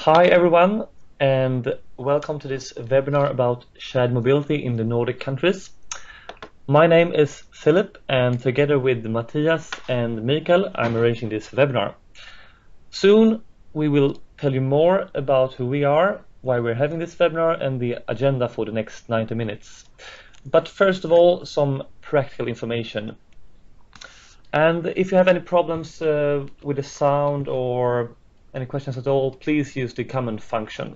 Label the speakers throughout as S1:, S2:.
S1: Hi everyone, and welcome to this webinar about shared mobility in the Nordic countries. My name is Philip, and together with Matthias and Michael, I'm arranging this webinar. Soon we will tell you more about who we are, why we're having this webinar, and the agenda for the next 90 minutes. But first of all, some practical information. And if you have any problems with the sound or any questions at all, please use the comment function.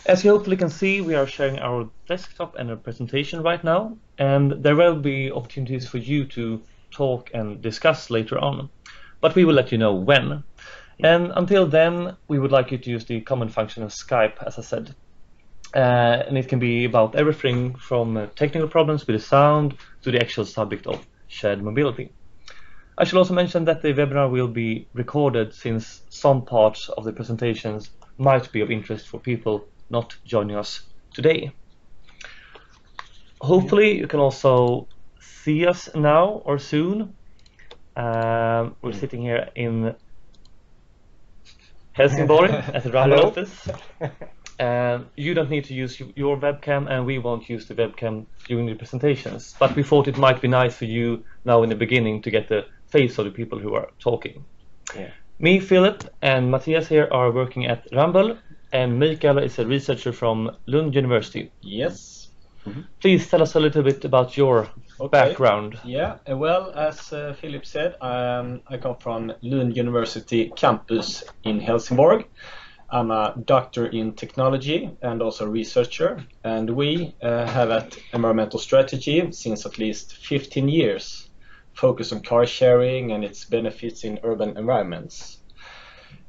S1: As you hopefully can see, we are sharing our desktop and a presentation right now, and there will be opportunities for you to talk and discuss later on, but we will let you know when. And until then, we would like you to use the comment function of Skype, as I said. And it can be about everything from technical problems with the sound to the actual subject of shared mobility. I should also mention that the webinar will be recorded, since some parts of the presentations might be of interest for people not joining us today. Hopefully you can also see us now or soon. We're sitting here in Helsingborg at the Ramboll office. You don't need to use your webcam, and we won't use the webcam during the presentations, but we thought it might be nice for you now in the beginning to get the face of the people who are talking. Yeah. Me, Philip, and Matthias here are working at Ramboll, and Michael is a researcher from Lund University.
S2: Yes.
S1: Please tell us a little bit about your background.
S2: Yeah, well, as Philip said, I come from Lund University campus in Helsingborg. I'm a doctor in technology and also a researcher, and we have at environmental strategy since at least 15 years focus on car sharing and its benefits in urban environments.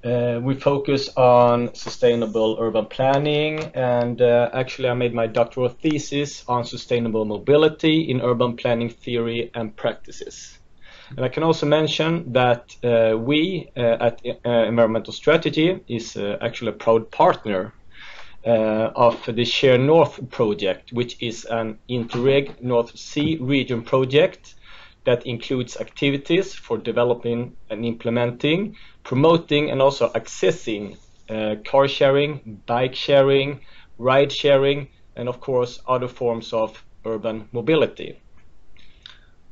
S2: We focus on sustainable urban planning, and actually I made my doctoral thesis on sustainable mobility in urban planning theory and practices. And I can also mention that we at Environmental Strategy is actually a proud partner of the Share North project, which is an Interreg North Sea region project that includes activities for developing and implementing, promoting and also accessing car sharing, bike sharing, ride sharing, and of course other forms of urban mobility.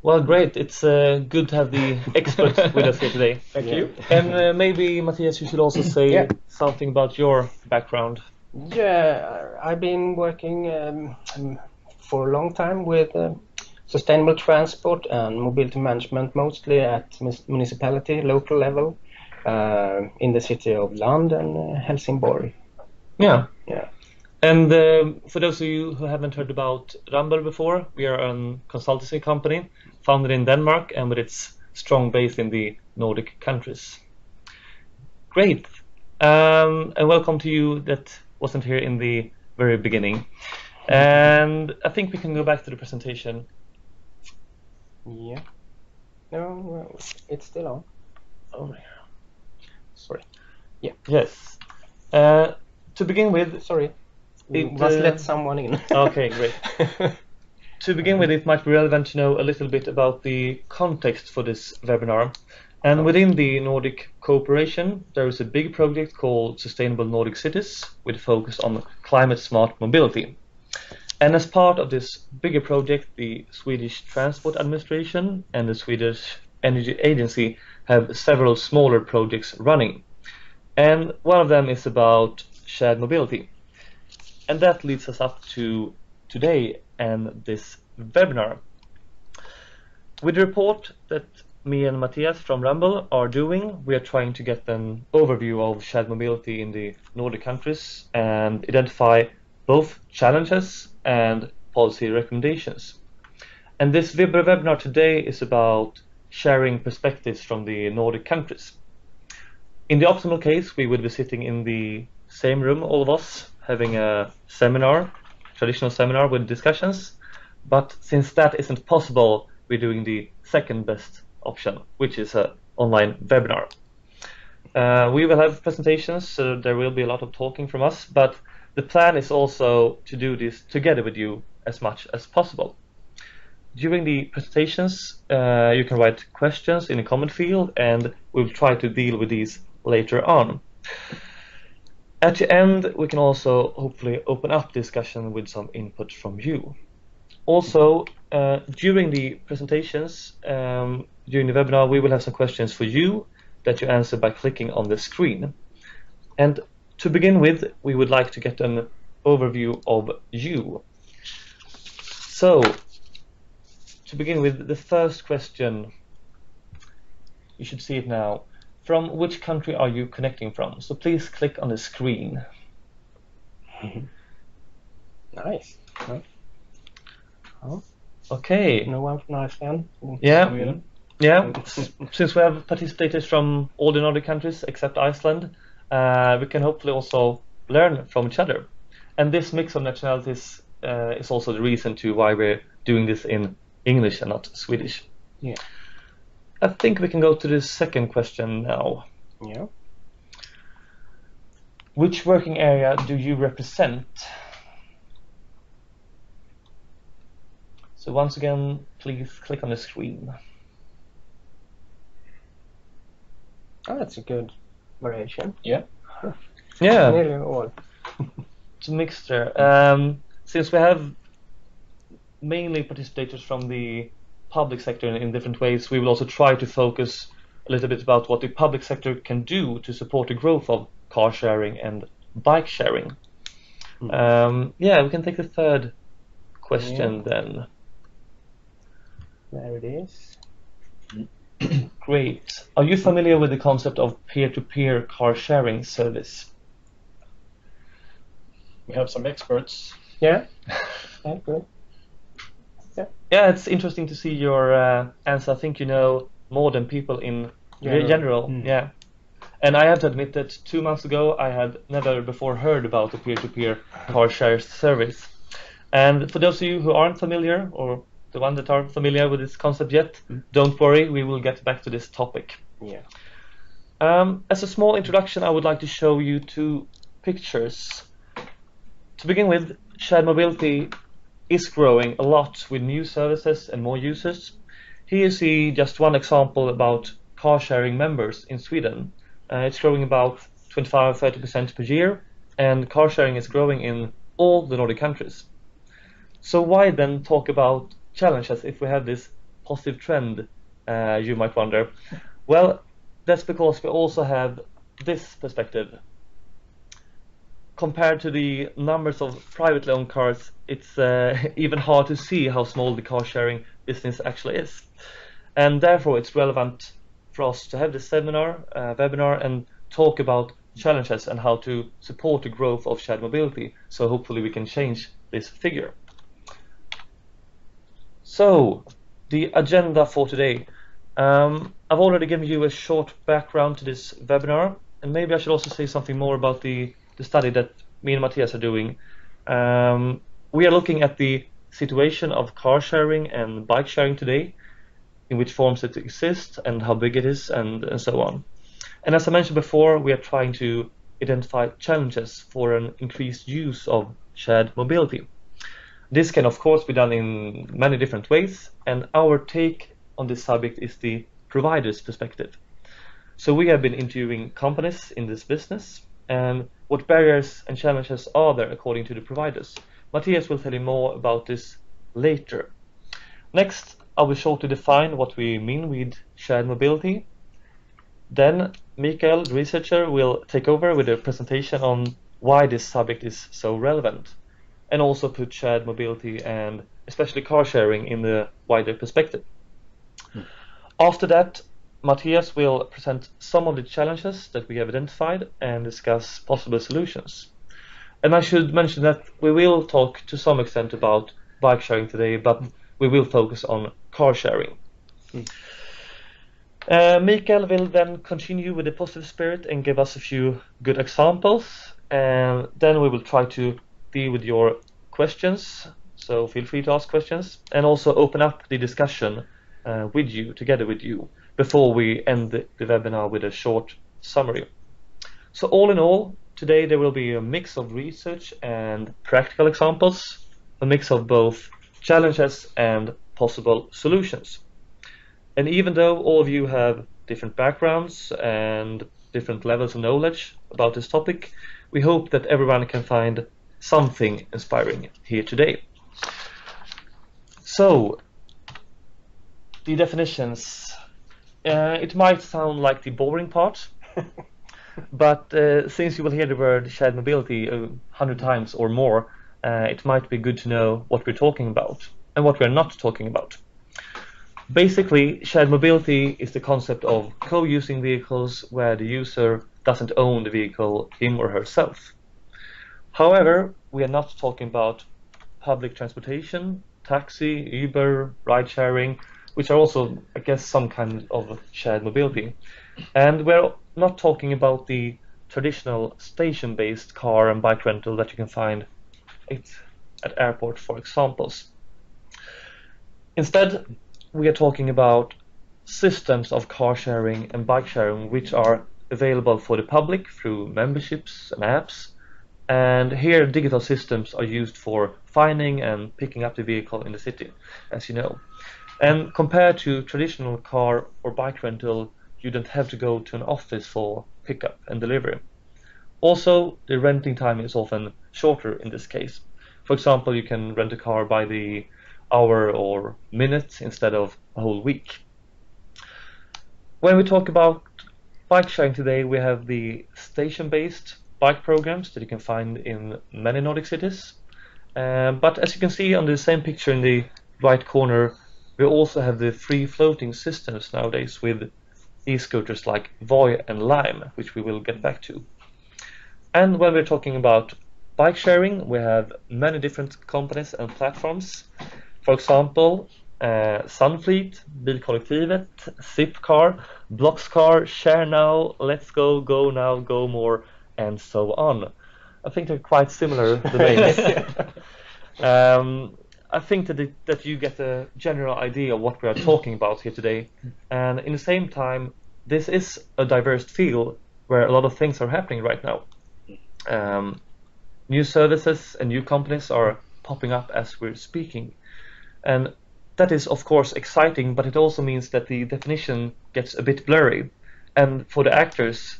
S1: Well, great. It's good to have the experts with us here today.
S2: Thank you.
S1: And maybe, Matthias, you should also say something about your background.
S3: Yeah, I've been working for a long time with sustainable transport and mobility management, mostly at municipality, local level, in the city of Lund and Helsingborg.
S1: Yeah.
S3: Yeah.
S1: And for those of you who haven't heard about Ramboll before, we are a consultancy company founded in Denmark and with its strong base in the Nordic countries. Great. And welcome to you that wasn't here in the very beginning. And I think we can go back to the presentation.
S3: Yeah. No, it's still on.
S1: Oh,
S3: sorry. Yeah.
S1: Yes. To begin with,
S3: sorry. We must let someone in.
S1: Okay, great. To begin with, it might be relevant to know a little bit about the context for this webinar. And within the Nordic cooperation, there is a big project called Sustainable Nordic Cities with focus on climate smart mobility. And as part of this bigger project, the Swedish Transport Administration and the Swedish Energy Agency have several smaller projects running. And one of them is about shared mobility. And that leads us up to today and this webinar. With the report that me and Matthias from Ramboll are doing, we are trying to get an overview of shared mobility in the Nordic countries and identify both challenges and policy recommendations. And this webinar today is about sharing perspectives from the Nordic countries. In the optimal case, we would be sitting in the same room, all of us, having a seminar, traditional seminar with discussions. But since that isn't possible, we're doing the second best option, which is an online webinar. We will have presentations, so there will be a lot of talking from us, but the plan is also to do this together with you as much as possible. During the presentations, you can write questions in the comment field, and we'll try to deal with these later on. At the end, we can also hopefully open up discussion with some input from you. Also, during the presentations, during the webinar, we will have some questions for you that you answer by clicking on the screen. And to begin with, we would like to get an overview of you. So, to begin with, the first question, you should see it now. From which country are you connecting from? So please click on the screen.
S3: Nice. Oh.
S1: Okay.
S3: No one from Iceland?
S1: Yeah. Yeah. Since we have participators from all the Nordic countries except Iceland, we can hopefully also learn from each other. And this mix of nationalities is also the reason to why we're doing this in English and not Swedish.
S3: Yeah.
S1: I think we can go to the second question now.
S3: Yeah.
S1: Which working area do you represent? So once again, please click on the screen.
S3: Oh, that's a good variation.
S2: Yeah.
S1: Yeah.
S3: Nearly all.
S1: It's a mixture. Since we have mainly participators from the public sector in different ways, we will also try to focus a little bit about what the public sector can do to support the growth of car sharing and bike sharing. Yeah, we can take the third question then.
S3: There it is.
S1: Great. Are you familiar with the concept of peer-to-peer car sharing service?
S2: We have some experts.
S3: Yeah. Yeah, good.
S1: Yeah, it's interesting to see your answer. I think you know more than people in general. Yeah. And I have to admit that 2 months ago I had never before heard about the peer-to-peer car share service. And for those of you who aren't familiar, or the ones that are familiar with this concept yet, don't worry, we will get back to this topic.
S3: Yeah.
S1: As a small introduction, I would like to show you 2 pictures. To begin with, shared mobility is growing a lot with new services and more users. Here you see just one example about car sharing members in Sweden. It's growing about 25-30% per year, and car sharing is growing in all the Nordic countries. So why then talk about challenges if we have this positive trend, you might wonder? Well, that's because we also have this perspective. Compared to the numbers of privately owned cars, it's even hard to see how small the car sharing business actually is. And therefore it's relevant for us to have this webinar and talk about challenges and how to support the growth of shared mobility. So hopefully we can change this figure. So, the agenda for today. I've already given you a short background to this webinar, and maybe I should also say something more about the study that me and Matthias are doing. We are looking at the situation of car sharing and bike sharing today, in which forms it exists and how big it is, and so on. And as I mentioned before, we are trying to identify challenges for an increased use of shared mobility. This can of course be done in many different ways, and our take on this subject is the provider's perspective. So we have been interviewing companies in this business, and what barriers and challenges are there according to the providers. Matthias will tell you more about this later. Next, I will shortly define what we mean with shared mobility. Then Michael, the researcher, will take over with a presentation on why this subject is so relevant, and also put shared mobility and especially car sharing in the wider perspective. After that, Matthias will present some of the challenges that we have identified and discuss possible solutions. And I should mention that we will talk to some extent about bike sharing today, but we will focus on car sharing. Michael will then continue with the positive spirit and give us a few good examples, and then we will try to deal with your questions, so feel free to ask questions, and also open up the discussion together with you, before we end the webinar with a short summary. So all in all, today there will be a mix of research and practical examples, a mix of both challenges and possible solutions. And even though all of you have different backgrounds and different levels of knowledge about this topic, we hope that everyone can find something inspiring here today. So, the definitions. It might sound like the boring part, but since you will hear the word shared mobility 100 times or more, it might be good to know what we're talking about and what we're not talking about. Basically, shared mobility is the concept of co-using vehicles where the user doesn't own the vehicle him or herself. However, we are not talking about public transportation, taxi, Uber, ride-sharing, which are also, I guess, some kind of shared mobility. And we're not talking about the traditional station-based car and bike rental that you can find at airport, for examples. Instead, we are talking about systems of car sharing and bike sharing which are available for the public through memberships and apps. And here digital systems are used for finding and picking up the vehicle in the city, as you know. And compared to traditional car or bike rental, you don't have to go to an office for pickup and delivery. Also, the renting time is often shorter in this case. For example, you can rent a car by the hour or minute instead of a whole week. When we talk about bike sharing today, we have the station-based bike programs that you can find in many Nordic cities. But as you can see on the same picture in the right corner, we also have the free floating systems nowadays with e-scooters like Voi and Lime, which we will get back to. And when we're talking about bike sharing, we have many different companies and platforms. For example, Sunfleet, Bilkollektivet, Zipcar, Blockscar, Share Now, Let's Go, Go Now, Go More, and so on. I think they're quite similar, the names. I think that you get a general idea of what we are talking about here today. And in the same time, this is a diverse field where a lot of things are happening right now. New services and new companies are popping up as we're speaking. And that is, of course, exciting, but it also means that the definition gets a bit blurry. And for the actors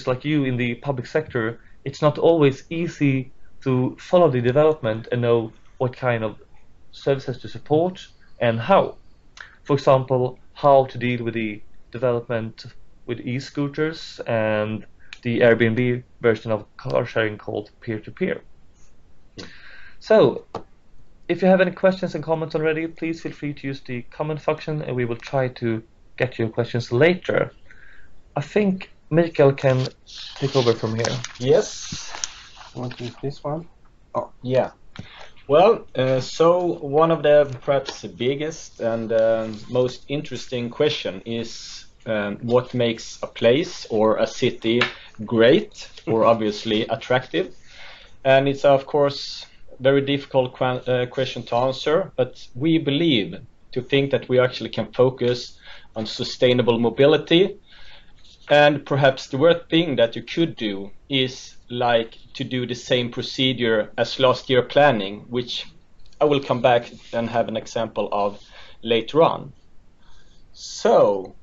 S1: like you in the public sector, it's not always easy to follow the development and know what kind of services to support and how. For example, how to deal with the development with e-scooters and the Airbnb version of car sharing called peer-to-peer. So, if you have any questions and comments already, please feel free to use the comment function and we will try to get your questions later. I think Michael can take over from here.
S2: Yes.
S3: You want to use this one?
S2: Oh, yeah. Well, so one of the perhaps the biggest and most interesting question is what makes a place or a city great or obviously attractive? And it's of course very difficult question to answer, but we believe to think that we actually can focus on sustainable mobility. And perhaps the worst thing that you could do is like to do the same procedure as last year planning, which I will come back and have an example of later on. So,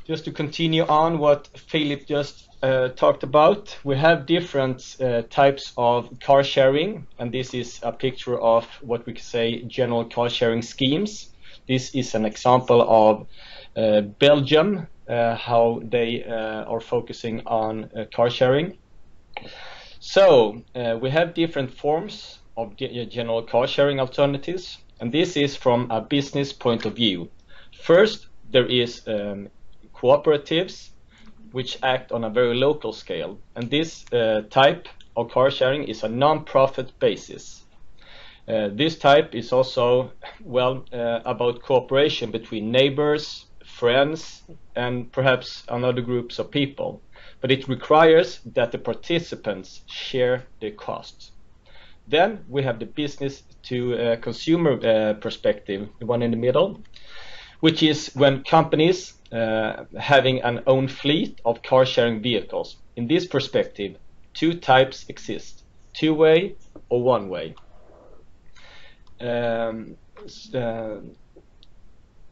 S2: just to continue on what Philip just talked about, we have different types of car sharing, and this is a picture of what we could say general car sharing schemes. This is an example of Belgium, how they are focusing on car sharing. So we have different forms of general car sharing alternatives, and this is from a business point of view. First, there is cooperatives which act on a very local scale, and this type of car sharing is a non-profit basis. This type is also about cooperation between neighbors, friends, and perhaps another groups of people, but it requires that the participants share the costs. Then we have the business to consumer perspective, the one in the middle, which is when companies having an own fleet of car sharing vehicles. In this perspective, two types exist: two-way or one-way.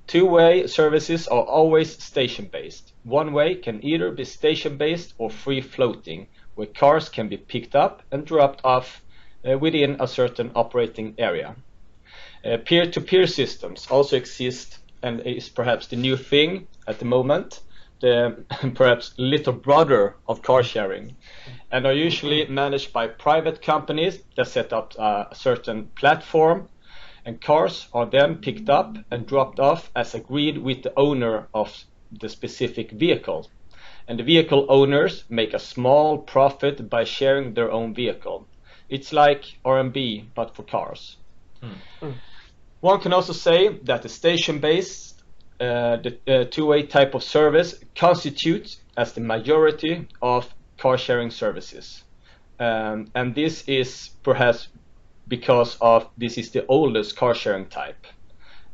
S2: Two-way services are always station-based. One way can either be station-based or free-floating, where cars can be picked up and dropped off within a certain operating area. Peer-to-peer systems also exist and is perhaps the new thing at the moment, the perhaps little brother of car sharing, and are usually managed by private companies that set up a certain platform, and cars are then picked up and dropped off as agreed with the owner of the specific vehicle. And the vehicle owners make a small profit by sharing their own vehicle. It's like R&B, but for cars. One can also say that the station-based, the two-way type of service constitutes as the majority of car-sharing services. And this is perhaps because of this is the oldest car-sharing type.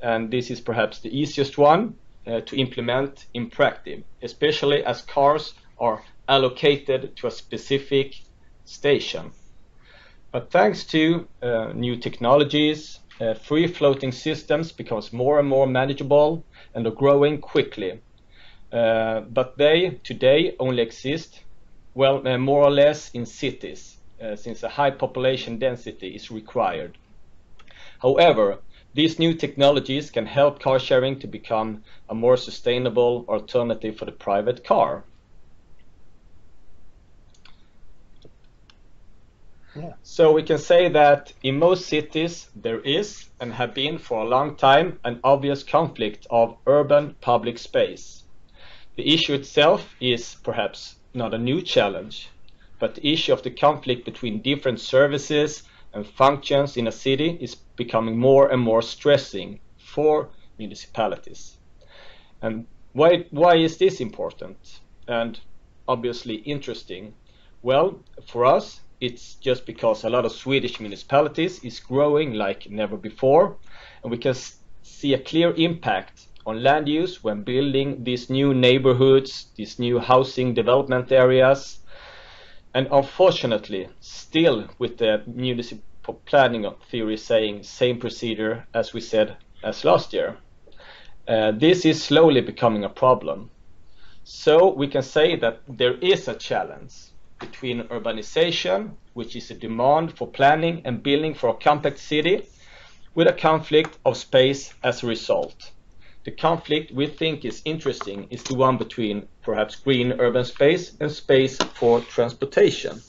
S2: And this is perhaps the easiest one to implement in practice, especially as cars are allocated to a specific station. But thanks to new technologies, free-floating systems becomes more and more manageable and are growing quickly. But they today only exist, well, more or less in cities, since a high population density is required. However, these new technologies can help car sharing to become a more sustainable alternative for the private car.
S3: Yeah.
S2: So we can say that in most cities there is, and have been for a long time, an obvious conflict of urban public space. The issue itself is perhaps not a new challenge, but the issue of the conflict between different services and functions in a city is becoming more and more stressing for municipalities. And why is this important and obviously interesting? Well, for us, it's just because a lot of Swedish municipalities is growing like never before, and we can see a clear impact on land use when building these new neighborhoods, these new housing development areas. And unfortunately, still with the municipal planning theory saying same procedure as we said as last year, this is slowly becoming a problem. So we can say that there is a challenge between urbanization, which is a demand for planning and building for a compact city, with a conflict of space as a result. The conflict we think is interesting is the one between perhaps green urban space and space for transportation.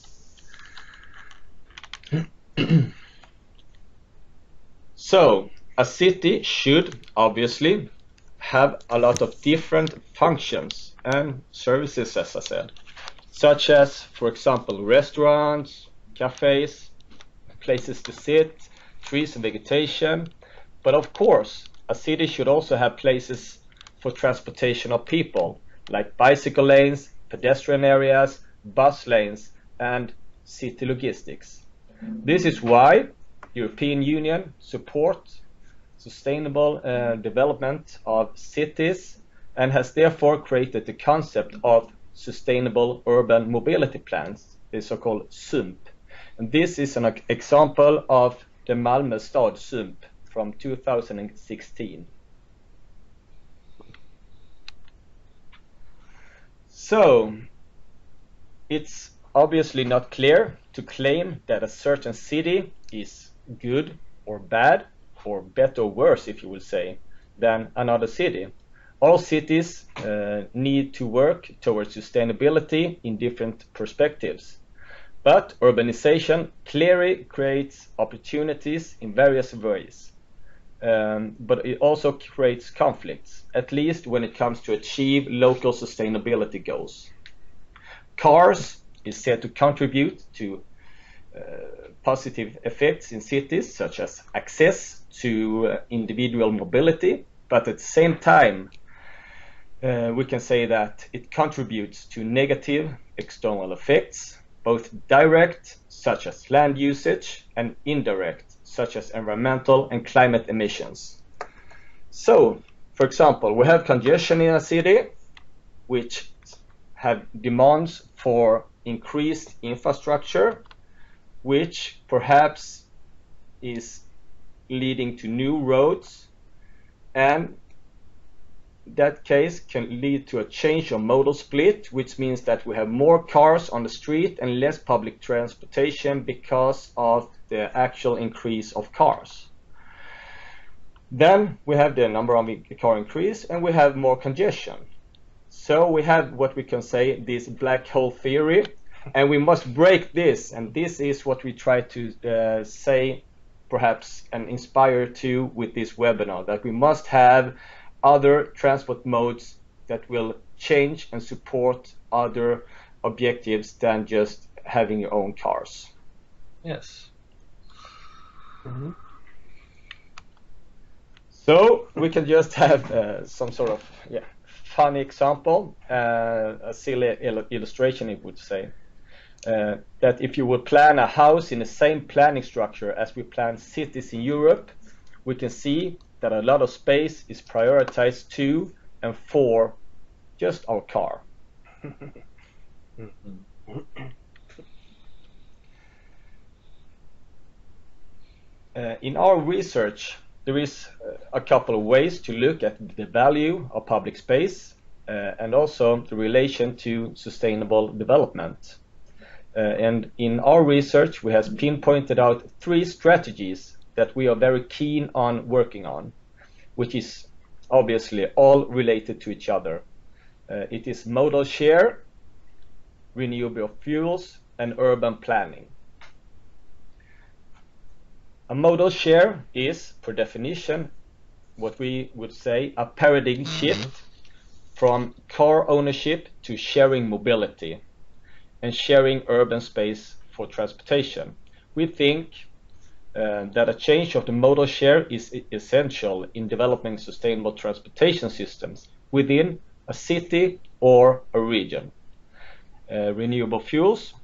S2: So, a city should obviously have a lot of different functions and services, as I said, such as, for example, restaurants, cafes, places to sit, trees and vegetation. But of course, a city should also have places for transportation of people, like bicycle lanes, pedestrian areas, bus lanes, and city logistics. This is why the European Union supports sustainable development of cities and has therefore created the concept of sustainable urban mobility plans, the so-called SUMP. And this is an example of the Malmö Stad SUMP from 2016. So, it's obviously not clear to claim that a certain city is good or bad, or better or worse, if you will say, than another city. All cities need to work towards sustainability in different perspectives. But urbanization clearly creates opportunities in various ways. But it also creates conflicts, at least when it comes to achieve local sustainability goals. Cars is said to contribute to positive effects in cities, such as access to individual mobility, but at the same time, we can say that it contributes to negative external effects, both direct, such as land usage, and indirect, such as environmental and climate emissions. So, for example, we have congestion in a city, which have demands for increased infrastructure, which perhaps is leading to new roads and
S4: that case can lead to a change of modal split, which means that we have more cars on the street and less public transportation because of the actual increase of cars. Then we have the number of car increase and we have more congestion. So we have what we can say this black hole theory, and we must break this, and this is what we try to say perhaps and inspire to with this webinar, that we must have other transport modes that will change and support other objectives than just having your own cars.
S1: Yes.
S4: Mm-hmm. So we can just have some sort of funny example, a silly illustration, it would say. That if you would plan a house in the same planning structure as we plan cities in Europe, we can see that a lot of space is prioritized to and for just our car. In our research, there is a couple of ways to look at the value of public space and also the relation to sustainable development. And in our research, we have pinpointed out 3 strategies that we are very keen on working on, which is obviously all related to each other. It is modal share, renewable fuels, and urban planning. A modal share is, per definition, what we would say a paradigm shift from car ownership to sharing mobility and sharing urban space for transportation. We think that a change of the modal share is essential in developing sustainable transportation systems within a city or a region. Renewable fuels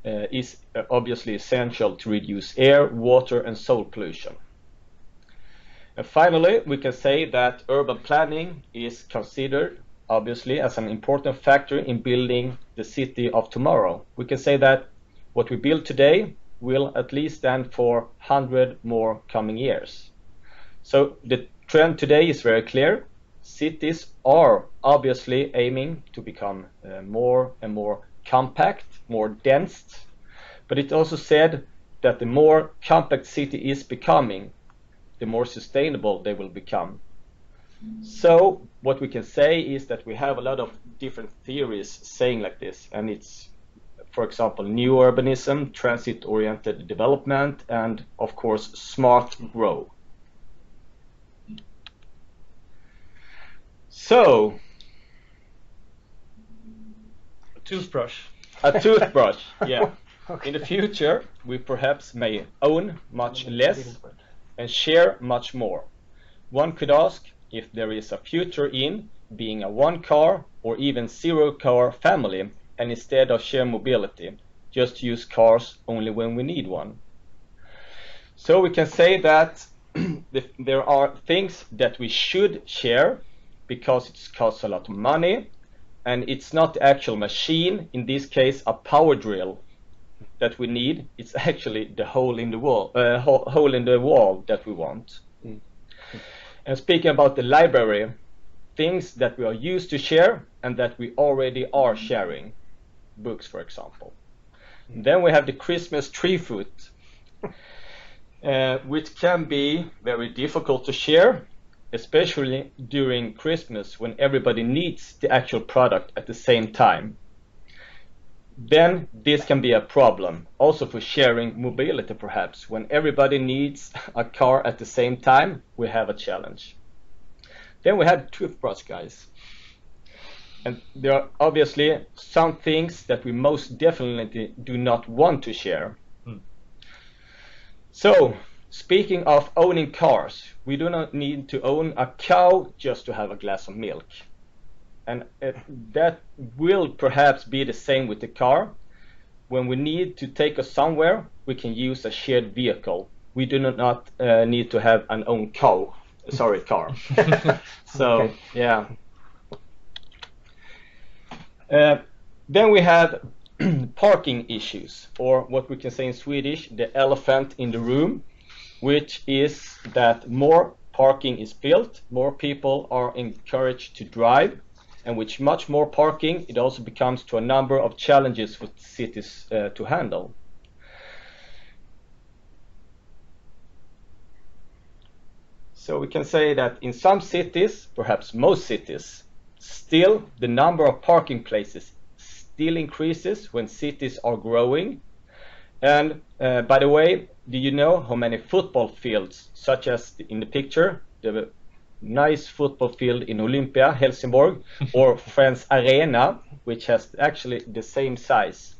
S4: is obviously essential to reduce air, water, and soil pollution. And finally, we can say that urban planning is considered obviously as an important factor in building the city of tomorrow. We can say that what we build today will at least stand for 100 more coming years. So the trend today is very clear. Cities are obviously aiming to become more and more compact, more dense, but it also said that the more compact city is becoming, the more sustainable they will become. So what we can say is that we have a lot of different theories saying like this, and it's, for example, new urbanism, transit-oriented development, and of course smart growth. So
S1: Toothbrush.
S4: a toothbrush, yeah. Okay. In the future, we perhaps may own much less and share much more. One could ask if there is a future in being a one-car or even zero-car family, and instead of share mobility, just use cars only when we need one. So we can say that there are things that we should share because it costs a lot of money, and it's not the actual machine, in this case a power drill, that we need. It's actually the hole in the wall, that we want. And speaking about the library, things that we are used to share and that we already are sharing, books for example. Then we have the Christmas tree fruit, which can be very difficult to share, especially during Christmas when everybody needs the actual product at the same time. Then this can be a problem also for sharing mobility perhaps. When everybody needs a car at the same time, we have a challenge. Then we have toothbrush, guys. And there are obviously some things that we most definitely do not want to share. So, speaking of owning cars, we do not need to own a cow just to have a glass of milk. And that will perhaps be the same with the car. When we need to take us somewhere, we can use a shared vehicle. We do not need to have an own car. So, okay. Yeah. Then we have parking issues, or what we can say in Swedish, the elephant in the room, which is that more parking is built, more people are encouraged to drive, and with much more parking, it also becomes to a number of challenges for cities to handle. So we can say that in some cities, perhaps most cities, still the number of parking places still increases when cities are growing. And by the way, do you know how many football fields, such as in the picture, the nice football field in Olympia, Helsingborg, or Friends Arena, which has actually the same size?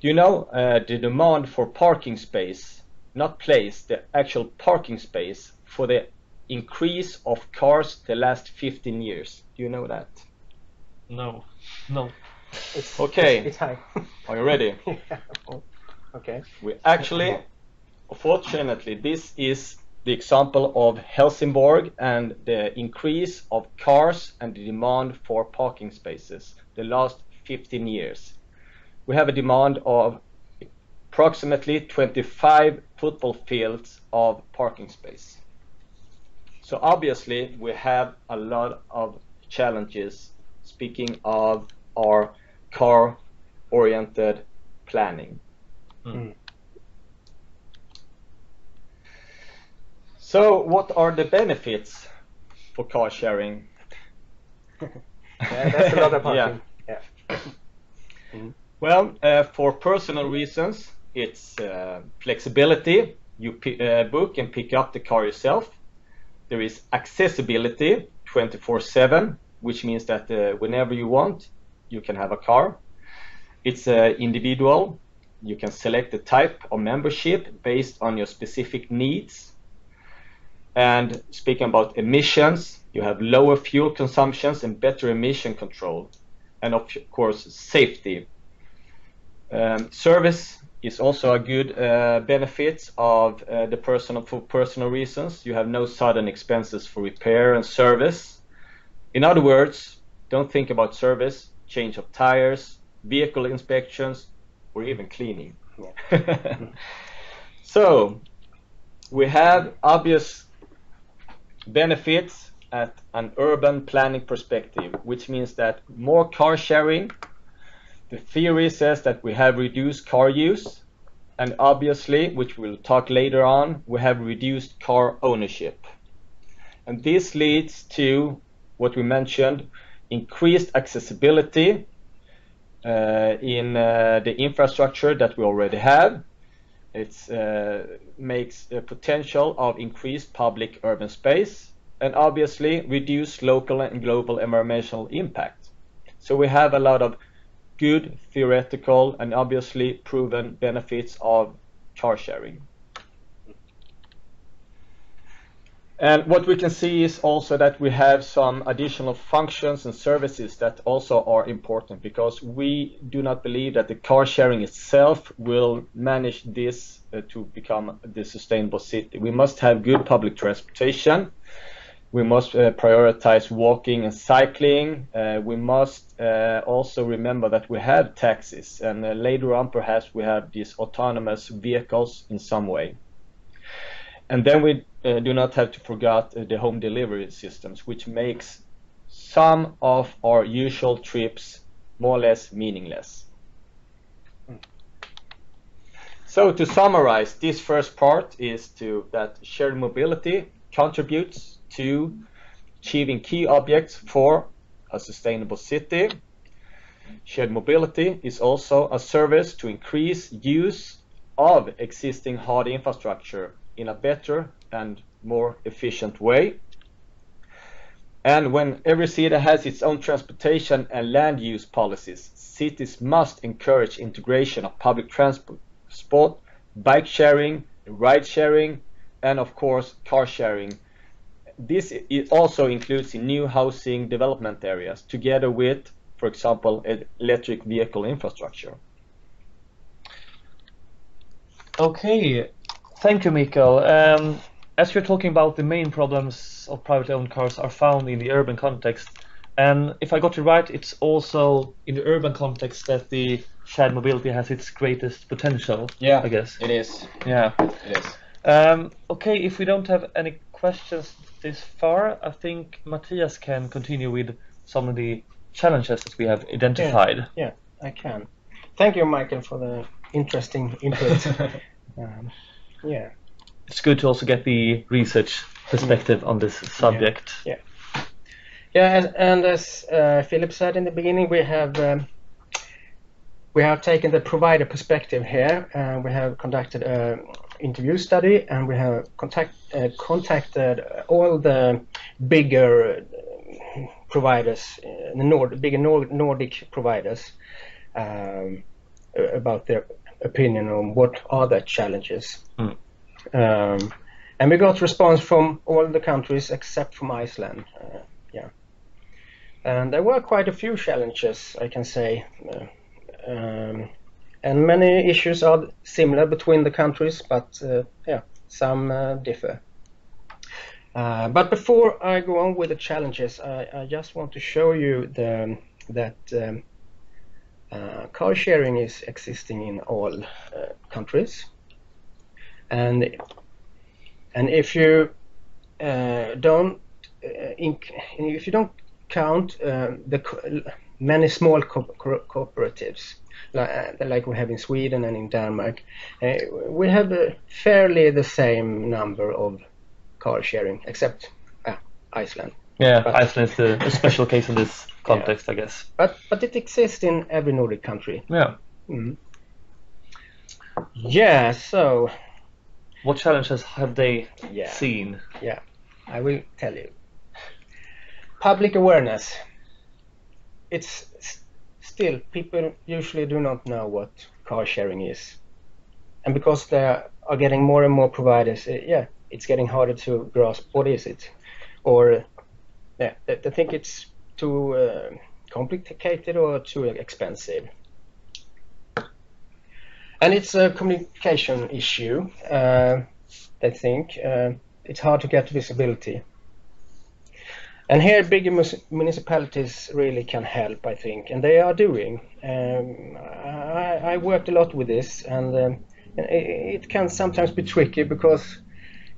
S4: Do you know the demand for parking space, not place, the actual parking space for the increase of cars the last 15 years? Do you know that?
S1: No.
S4: Okay.
S3: It's high.
S4: Are you ready?
S3: Yeah. Okay.
S4: We actually, fortunately, this is the example of Helsingborg and the increase of cars and the demand for parking spaces the last 15 years. We have a demand of approximately 25 football fields of parking space. So obviously we have a lot of challenges, speaking of our car-oriented planning.
S3: Mm.
S4: So what are the benefits for car sharing?
S3: Yeah, that's a lot of parking.
S4: Yeah.
S3: Yeah. Mm.
S4: Well, for personal reasons, it's flexibility. You book and pick up the car yourself. There is accessibility 24/7, which means that whenever you want, you can have a car. It's individual. You can select the type of membership based on your specific needs. And speaking about emissions, you have lower fuel consumptions and better emission control. And of course, safety. Service is also a good benefit of for personal reasons. You have no sudden expenses for repair and service. In other words, don't think about service, change of tires, vehicle inspections, or even cleaning. Yeah. So we have obvious benefits at an urban planning perspective, which means that more car sharing. The theory says that we have reduced car use, and obviously, which we'll talk later on, we have reduced car ownership. And this leads to what we mentioned, increased accessibility in the infrastructure that we already have. It makes a potential of increased public urban space, and obviously reduce local and global environmental impact. So we have a lot of good theoretical and obviously proven benefits of car sharing. And what we can see is also that we have some additional functions and services that also are important, because we do not believe that the car sharing itself will manage this to become the sustainable city. We must have good public transportation. We must prioritize walking and cycling. We must also remember that we have taxis, and later on perhaps we have these autonomous vehicles in some way. And then we do not have to forget the home delivery systems, which makes some of our usual trips more or less meaningless. So to summarize, this first part is that shared mobility contributes to achieving key objects for a sustainable city. Shared mobility is also a service to increase use of existing hard infrastructure in a better and more efficient way. And when every city has its own transportation and land use policies, cities must encourage integration of public transport, bike sharing, ride sharing, and of course car sharing. This also includes in new housing development areas, together with, for example, electric vehicle infrastructure.
S1: Okay, thank you, Michael. As you're talking about, the main problems of privately owned cars are found in the urban context. And if I got it right, it's also in the urban context that the shared mobility has its greatest potential.
S4: Yeah,
S1: I guess
S4: it is.
S1: Yeah.
S4: It is.
S1: Okay, if we don't have any questions this far. I think Matthias can continue with some of the challenges that we have identified.
S3: Yeah, I can. Thank you, Michael, for the interesting input. Yeah.
S1: It's good to also get the research perspective on this subject.
S3: Yeah, and as Philip said in the beginning, we have taken the provider perspective here. We have conducted an interview study, and we have contacted all the bigger providers, bigger Nordic providers, about their opinion on what are the challenges. And we got response from all the countries except from Iceland. And there were quite a few challenges, I can say. And many issues are similar between the countries, but some differ. But before I go on with the challenges, I just want to show you that car sharing is existing in all countries. And if you don't count the many small cooperatives like we have in Sweden and in Denmark, we have fairly the same number of car sharing, except Iceland.
S1: Yeah, but Iceland is a special case in this context, I guess.
S3: But it exists in every Nordic country.
S1: Yeah.
S3: Yeah. So,
S1: what challenges have they seen?
S3: Yeah, I will tell you. Public awareness. It's still, people usually do not know what car sharing is. And because there are getting more and more providers, it's getting harder to grasp what is it. Or they think it's too complicated or too expensive. And it's a communication issue. They think it's hard to get visibility. And here bigger municipalities really can help, I think, and they are doing. I worked a lot with this, and it can sometimes be tricky because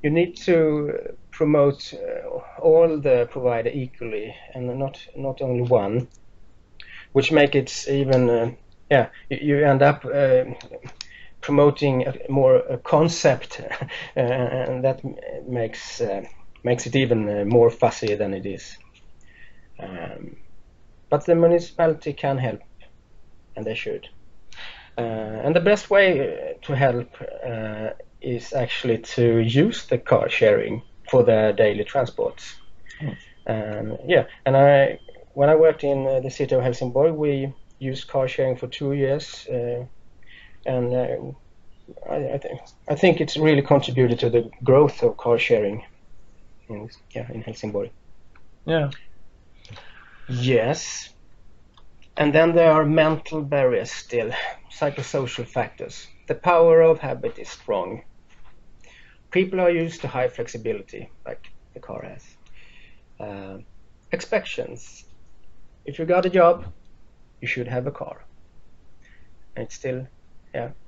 S3: you need to promote all the provider equally and not only one, which makes it even you end up promoting a concept, and that makes it even more fussy than it is. But the municipality can help, and they should. And the best way to help is actually to use the car sharing for their daily transports. And when I worked in the city of Helsingborg, we used car sharing for 2 years, and I think it's really contributed to the growth of car sharing in Helsingborg.
S1: Yeah.
S3: Yes. And then there are mental barriers still, psychosocial factors. The power of habit is strong. People are used to high flexibility, like the car has. Expectations. If you got a job, you should have a car. And it's still,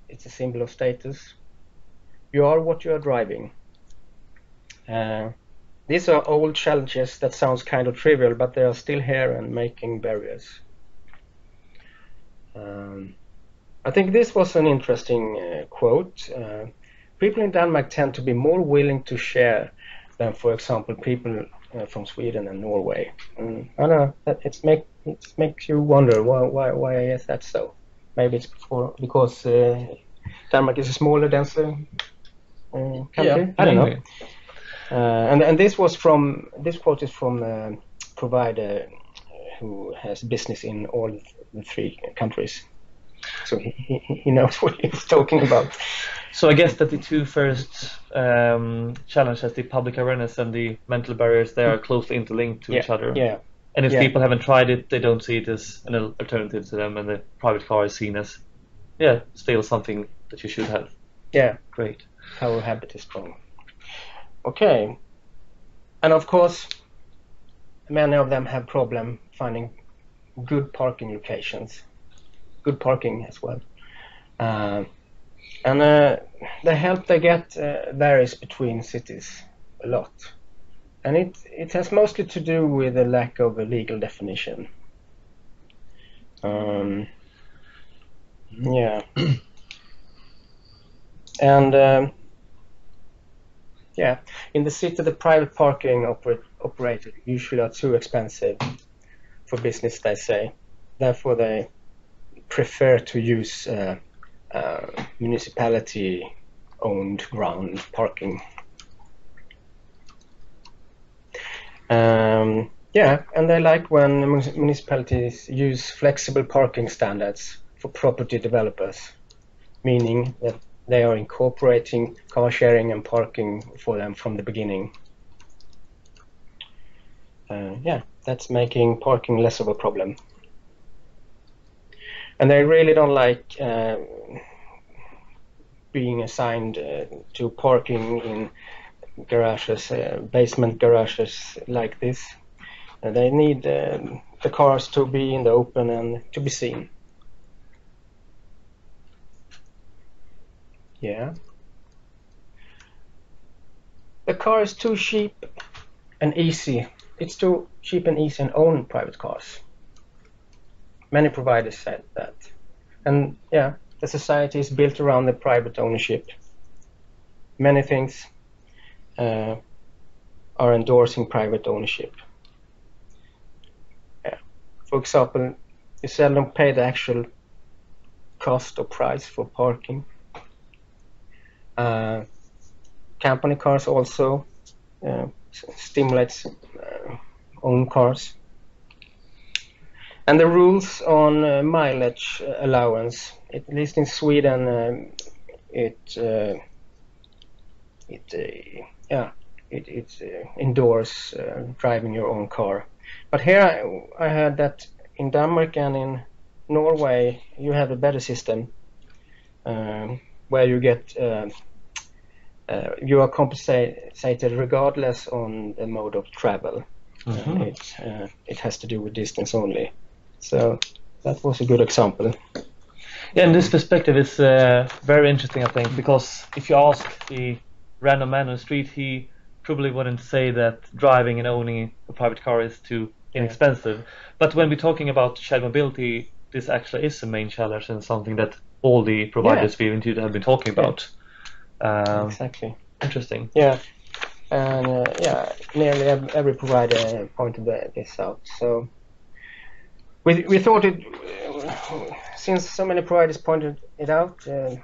S3: it's a symbol of status. You are what you are driving. These are old challenges that sounds kind of trivial, but they are still here and making barriers. I think this was an interesting quote. People in Denmark tend to be more willing to share than, for example, people from Sweden and Norway. I know that it makes you wonder why is that so? Maybe it's because Denmark is a smaller, denser country. I don't know. And this quote is from a provider who has business in all the 3 countries, so he knows what he's talking about.
S1: So I guess that the 2 first challenges, the public awareness and the mental barriers, they are closely interlinked to each other.
S3: Yeah.
S1: And if people haven't tried it, they don't see it as an alternative to them, and the private car is seen as still something that you should have.
S3: Yeah.
S1: Great.
S3: Our habit is strong. Okay. And of course, many of them have problem finding good parking locations, good parking as well. And the help they get varies between cities a lot. And it has mostly to do with the lack of a legal definition. Yeah. And yeah, in the city, the private parking operator usually are too expensive for business, they say. Therefore, they prefer to use municipality-owned ground parking. Yeah, and they like when municipalities use flexible parking standards for property developers, meaning that they are incorporating car sharing and parking for them from the beginning. Yeah, that's making parking less of a problem. And they really don't like being assigned to parking in garages, basement garages like this. They need the cars to be in the open and to be seen. Yeah. The car is too cheap and easy. It's too cheap and easy and own private cars. Many providers said that. And yeah, the society is built around the private ownership. Many things are endorsing private ownership. Yeah. For example, you seldom pay the actual cost or price for parking. Company cars also stimulates own cars. And the rules on mileage allowance, at least in Sweden, it endorse driving your own car. But here I heard that in Denmark and in Norway you have a better system where you get you are compensated regardless on the mode of travel. It has to do with distance only. So that was a good example.
S1: Yeah, and this perspective is very interesting, I think, because if you ask the random man on the street, he probably wouldn't say that driving and owning a private car is too inexpensive. But when we're talking about shared mobility, this actually is a main challenge and something that all the providers we've interviewed have been talking about.
S3: Exactly.
S1: Interesting.
S3: Yeah, and nearly every provider pointed this out. So we thought it, since so many providers pointed it out, we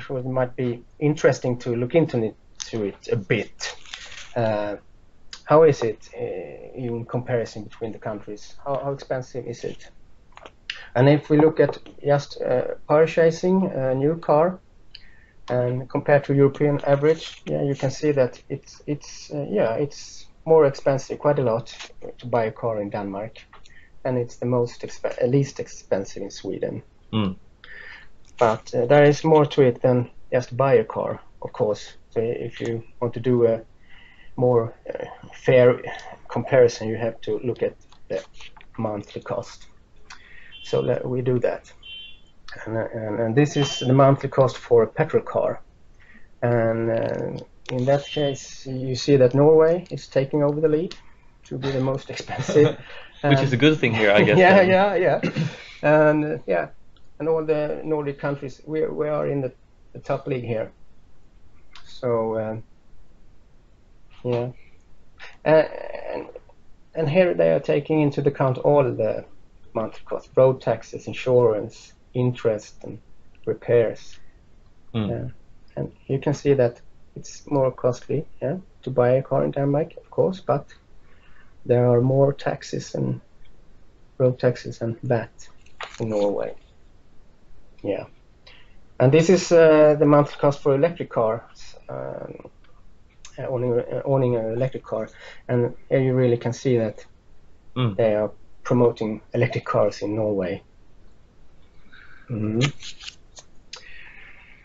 S3: thought it might be interesting to look into it a bit. How is it in comparison between the countries? How expensive is it? And if we look at just purchasing a new car and compared to European average, you can see that it's more expensive, quite a lot, to buy a car in Denmark, and it's the least expensive in Sweden. But there is more to it than just buy a car, of course. So if you want to do a more fair comparison, you have to look at the monthly cost. So we do that. And this is the monthly cost for a petrol car. And in that case, you see that Norway is taking over the lead to be the most expensive.
S1: Which is a good thing here, I guess.
S3: Yeah. And all the Nordic countries, we are in the top league here. So, and here they are taking into account all the monthly costs, road taxes, insurance, interest, and repairs. And you can see that it's more costly to buy a car in Denmark, of course, but there are more taxes and road taxes and VAT in Norway. Yeah. And this is the monthly cost for electric cars, owning an electric car. And here you really can see that they are promoting electric cars in Norway.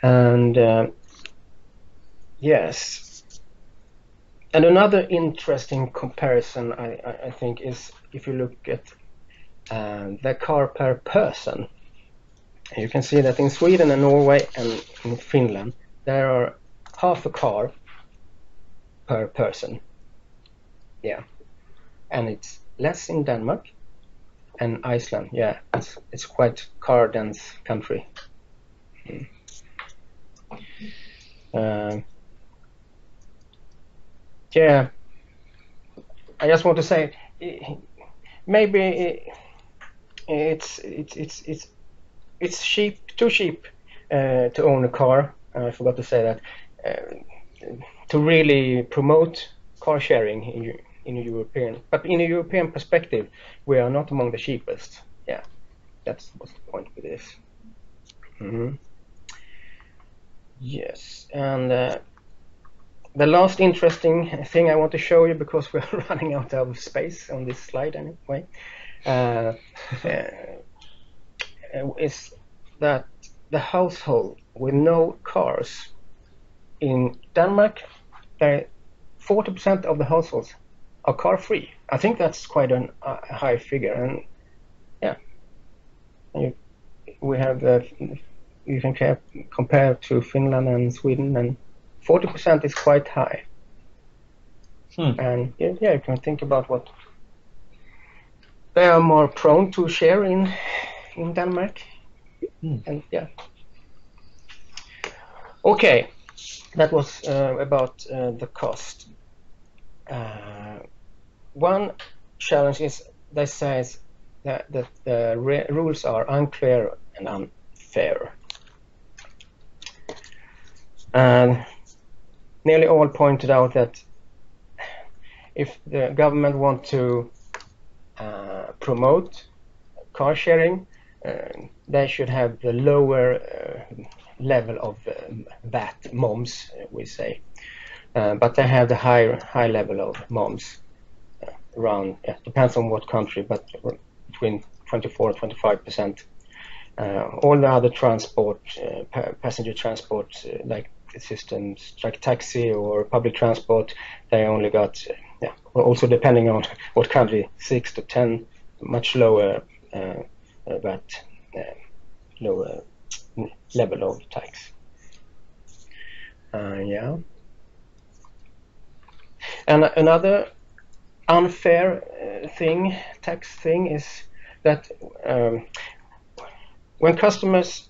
S3: And yes. And another interesting comparison, I think, is if you look at the car per person. You can see that in Sweden and Norway and in Finland, there are half a car per person. Yeah, and it's less in Denmark and Iceland. Yeah, it's quite car dense country. Yeah, I just want to say maybe it's too cheap to own a car. I forgot to say that to really promote car sharing in a European perspective, we are not among the cheapest. Yeah, that's what's the point with this. Yes, and the last interesting thing I want to show you, because we're running out of space on this slide anyway, is that the household with no cars in Denmark, 40% of the households are car free. I think that's quite a high figure, and yeah, we have you can compare to Finland and Sweden, and 40% is quite high. And yeah, you can think about what they are more prone to share in Denmark. And yeah. Okay, that was about the cost. One challenge is they say that the rules are unclear and unfair. And nearly all pointed out that if the government want to promote car sharing, they should have the lower level of VAT, moms, we say. But they have the high level of moms around, depends on what country, but between 24 and 25%. All the other transport, passenger transport, like systems like taxi or public transport, they only got, also depending on what country, 6 to 10, much lower VAT, lower level of tax. Yeah. And another unfair tax thing is that when customers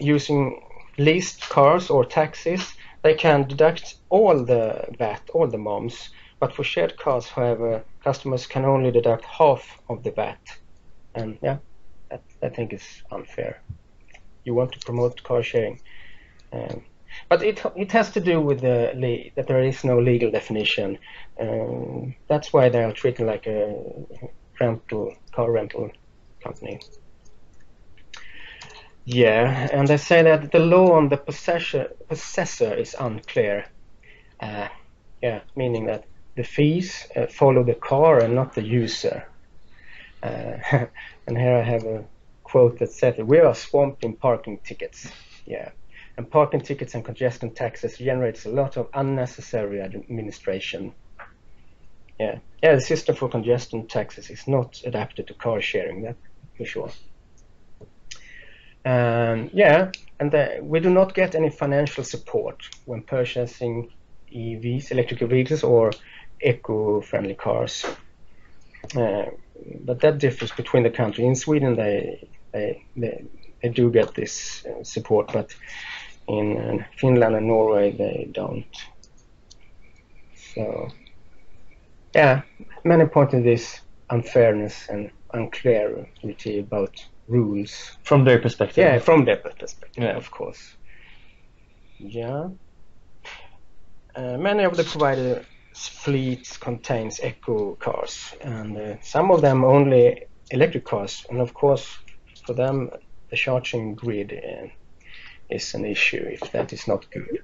S3: using leased cars or taxis, they can deduct all the VAT, all the moms, but for shared cars, however, customers can only deduct half of the VAT. And yeah, that I think is unfair. You want to promote car sharing. But it has to do with that there is no legal definition. That's why they are treated like a car rental company. Yeah, and they say that the law on the possessor is unclear. Meaning that the fees follow the car and not the user. And here I have a quote that said, "We are swamped in parking tickets." Yeah. And parking tickets and congestion taxes generates a lot of unnecessary administration. Yeah, the system for congestion taxes is not adapted to car sharing, that for sure. And we do not get any financial support when purchasing EVs, electrical vehicles, or eco-friendly cars. But that differs between the countries. In Sweden, they do get this support, but in Finland and Norway, they don't. So, yeah, many point to this unfairness and unclarity about rules.
S1: From their perspective.
S3: Yeah, from their perspective, of course. Yeah. Many of the provider fleets contains eco cars, and some of them only electric cars. And of course, for them, the charging grid is an issue if that is not good.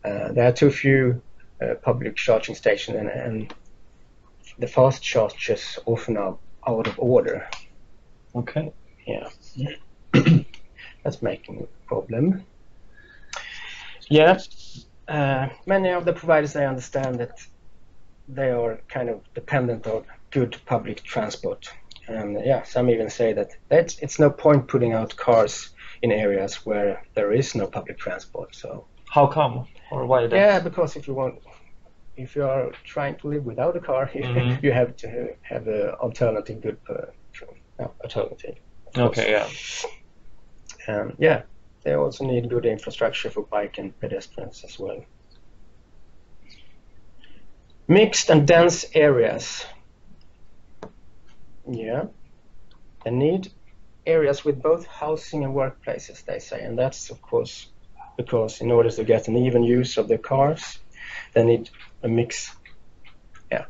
S3: There are too few public charging stations, and the fast chargers often are out of order.
S1: Okay.
S3: Yeah. That's making a problem. Yeah. Many of the providers, I understand that they are kind of dependent on good public transport. And some even say that it's no point putting out cars in areas where there is no public transport. So
S1: how come, or why?
S3: Yeah, because if if you are trying to live without a car, you have to have an alternative, good alternative.
S1: Okay, yeah.
S3: Yeah, they also need good infrastructure for bike and pedestrians as well. Mixed and dense areas. Yeah, they need areas with both housing and workplaces, they say, and that's of course because in order to get an even use of the cars, they need a mix. Yeah.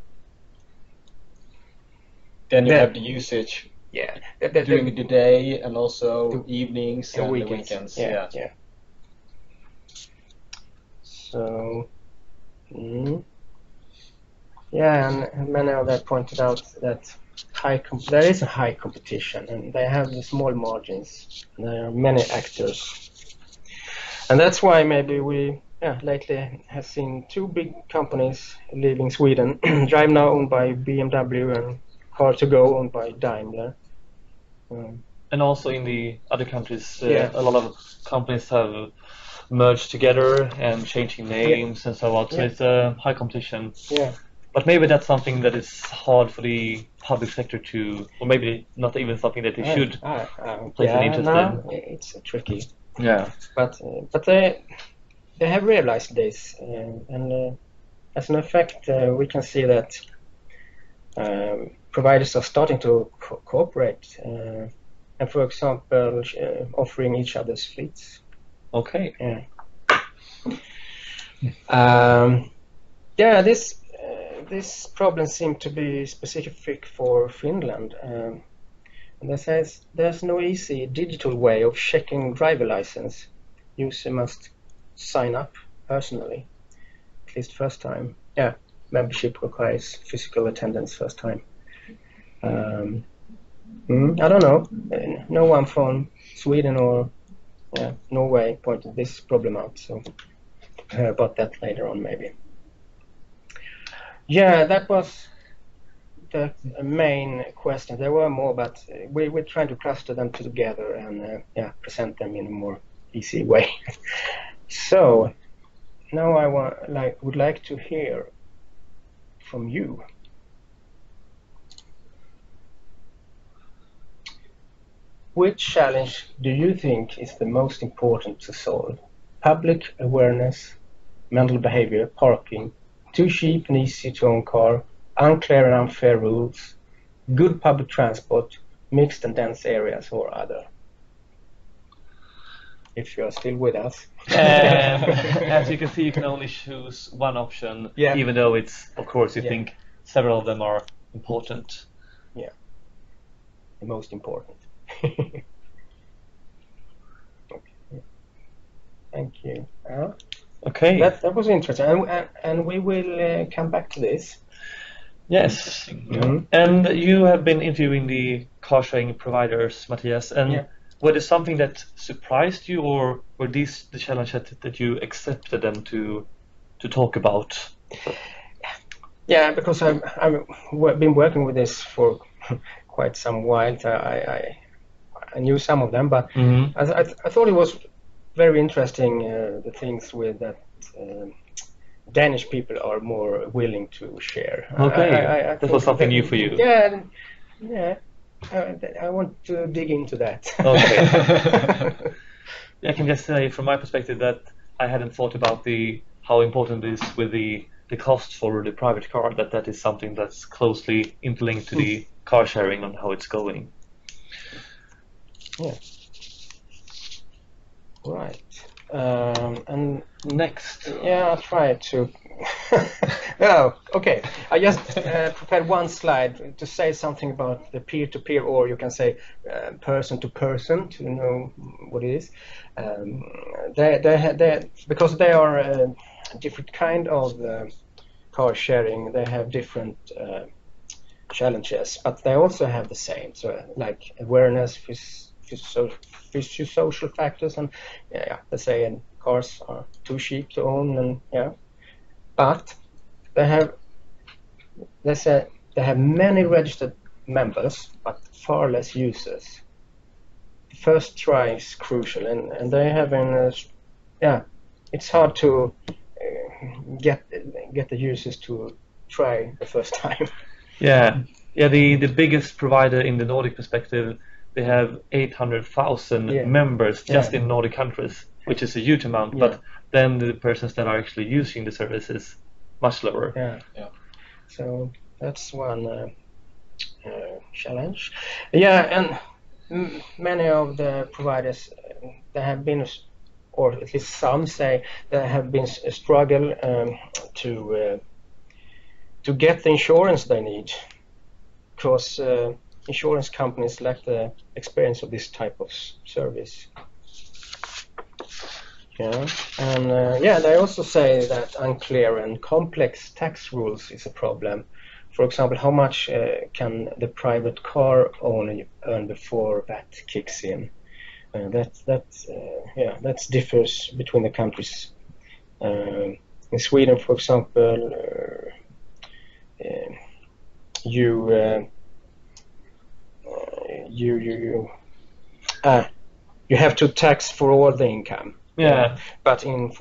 S2: Then you have the usage.
S3: Yeah.
S2: During the day and also evenings and the weekends.
S3: Yeah. So, yeah, and many of that pointed out that there is a high competition, and they have the small margins. There are many actors, and that's why maybe we lately have seen 2 big companies leaving Sweden. Drive Now owned by BMW and Car2Go owned by Daimler.
S1: And also in the other countries, a lot of companies have merged together and changing names and so on. So it's a high competition.
S3: Yeah.
S1: But maybe that's something that is hard for the public sector to, or maybe not even something that they should place an interest in.
S3: It's tricky.
S1: Yeah.
S3: But they have realized this, and as an effect, we can see that providers are starting to cooperate, and for example, offering each other's fleets.
S1: Okay.
S3: Yeah. This problem seems to be specific for Finland. And they says there's no easy digital way of checking driver license. User must sign up personally, at least first time. Yeah, membership requires physical attendance first time. I don't know. No one from Sweden or Norway pointed this problem out, so hear about that later on maybe. Yeah, that was the main question. There were more, but we're trying to cluster them together and present them in a more easy way. So now I would like to hear from you. Which challenge do you think is the most important to solve? Public awareness, mental behavior, parking, too cheap and easy to own car, unclear and unfair rules, good public transport, mixed and dense areas, or other? If you are still with us.
S1: As you can see, you can only choose one option, even though it's, of course, you think several of them are important.
S3: Yeah, the most important. Okay. Thank you.
S1: Okay.
S3: That was interesting, and we will come back to this.
S1: Yes. And you have been interviewing the car sharing providers, Matthias, and was it something that surprised you, or were these the challenge that you accepted them to talk about?
S3: Yeah, because I've been working with this for quite some while. I knew some of them, but I thought it was very interesting, the things with that Danish people are more willing to share.
S1: Okay, that was something new for you.
S3: Yeah. I want to dig into that.
S1: Okay. I can just say from my perspective that I hadn't thought about how important it is with the cost for the private car, that is something that's closely interlinked to the car sharing and how it's going.
S3: Yeah. Right. And
S1: next.
S3: Yeah, I'll try to. Oh, okay. I just prepared one slide to say something about the peer-to-peer, or you can say person-to-person, to know what it is. Because they are a different kind of car sharing, they have different challenges, but they also have the same. So, like awareness, social factors, and let's say cars are too cheap to own, and but they have many registered members, but far less users. The first try is crucial, and they have it's hard to get the users to try the first time.
S1: Yeah, yeah. The biggest provider in the Nordic perspective, they have 800,000 members just in Nordic countries, which is a huge amount. But then the persons that are actually using the service is much lower.
S3: Yeah. So that's one challenge. Yeah, and many of the providers there have been, or at least some say, there have been a struggle to get the insurance they need, because insurance companies lack the experience of this type of service. Yeah, and they also say that unclear and complex tax rules is a problem. For example, how much can the private car owner earn before VAT kicks in? That differs between the countries. In Sweden, for example, you have to tax for all the income.
S1: Yeah.
S3: But in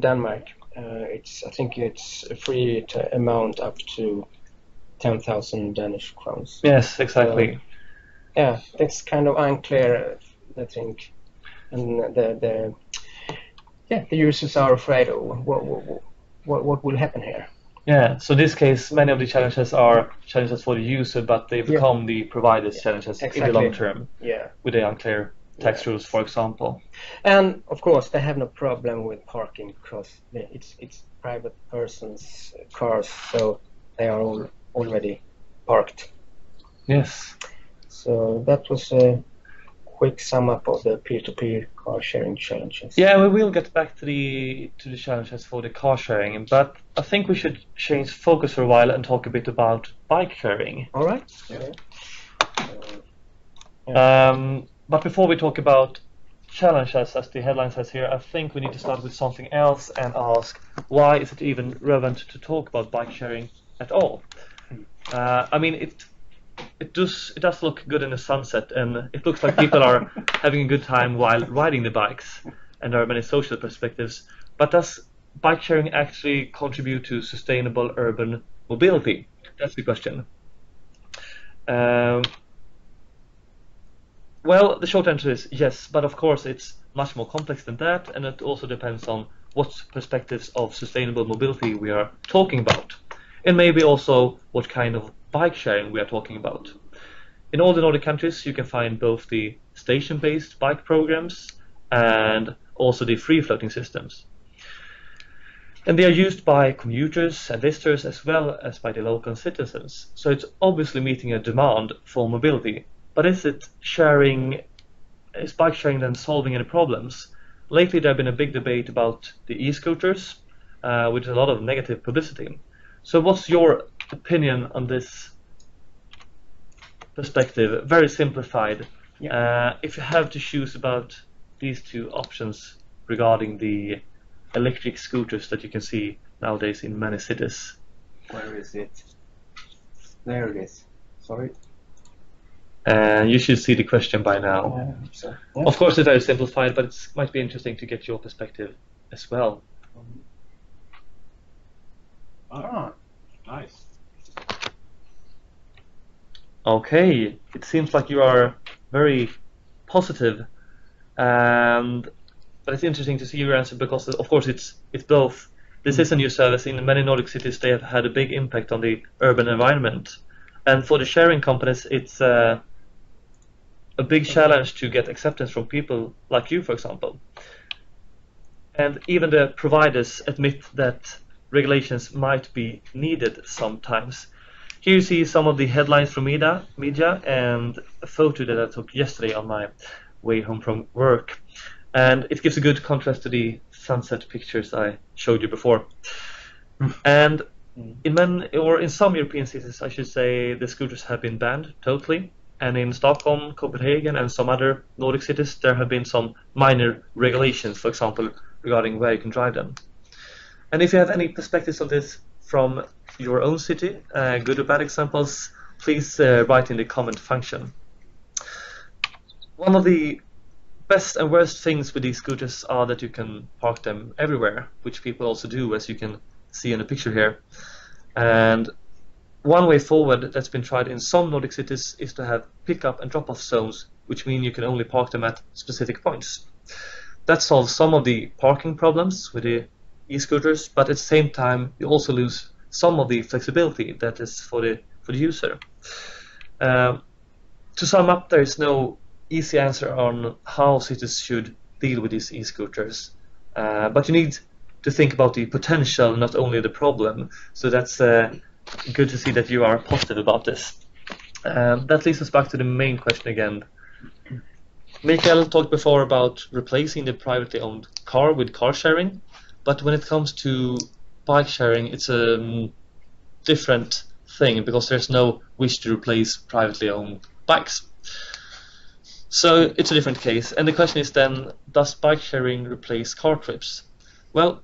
S3: Denmark, I think it's a free amount up to 10,000 Danish crowns.
S1: Yes, exactly.
S3: It's kind of unclear, I think, and the users are afraid of what will happen here.
S1: Yeah, so in this case, many of the challenges are challenges for the user, but they become the provider's challenges in the long term. With the unclear tax rules, for example.
S3: And of course, they have no problem with parking because it's private persons' cars, so they are all already parked.
S1: Yes.
S3: So that was a quick sum up of the peer-to-peer car sharing challenges.
S1: Yeah, we will get back to the challenges for the car sharing, but I think we should change focus for a while and talk a bit about bike sharing.
S3: All right.
S1: But before we talk about challenges, as the headline says here, I think we need to start with something else and ask, why is it even relevant to talk about bike sharing at all? I mean, it does look good in the sunset, and it looks like people are having a good time while riding the bikes, and there are many social perspectives. But does bike sharing actually contribute to sustainable urban mobility? That's the question. Well, the short answer is yes, but of course it's much more complex than that, and it also depends on what perspectives of sustainable mobility we are talking about, and maybe also what kind of bike sharing we are talking about. In all the Nordic countries, you can find both the station-based bike programs and also the free-floating systems. And they are used by commuters and visitors as well as by the local citizens. So it's obviously meeting a demand for mobility. But is bike sharing then solving any problems? Lately there has been a big debate about the e-scooters, with a lot of negative publicity. So what's your opinion on this perspective, very simplified? If you have to choose about these two options regarding the electric scooters that you can see nowadays in many cities.
S3: Where is it? There it is. Sorry.
S1: You should see the question by now. Of course, it's very simplified, but it might be interesting to get your perspective as well.
S2: Nice.
S1: Okay, it seems like you are very positive, but it's interesting to see your answer because, of course, it's both. This is a new service. In many Nordic cities, they have had a big impact on the urban environment, and for the sharing companies, it's a big challenge to get acceptance from people like you, for example. And even the providers admit that regulations might be needed sometimes. Here you see some of the headlines from media and a photo that I took yesterday on my way home from work. And it gives a good contrast to the sunset pictures I showed you before. And in some European cities, I should say, the scooters have been banned totally. And in Stockholm, Copenhagen, and some other Nordic cities, there have been some minor regulations, for example, regarding where you can drive them. And if you have any perspectives on this from your own city, good or bad examples, please write in the comment function. One of the best and worst things with these scooters are that you can park them everywhere, which people also do, as you can see in the picture here. And one way forward that's been tried in some Nordic cities is to have pick-up and drop-off zones, which mean you can only park them at specific points. That solves some of the parking problems with the e-scooters, but at the same time you also lose some of the flexibility that is for the user. To sum up, there is no easy answer on how cities should deal with these e-scooters, but you need to think about the potential, not only the problem. So that's good to see that you are positive about this. That leads us back to the main question again. Michael talked before about replacing the privately owned car with car sharing, but when it comes to bike sharing, it's a different thing because there's no wish to replace privately owned bikes. So it's a different case, and the question is then, does bike sharing replace car trips? Well,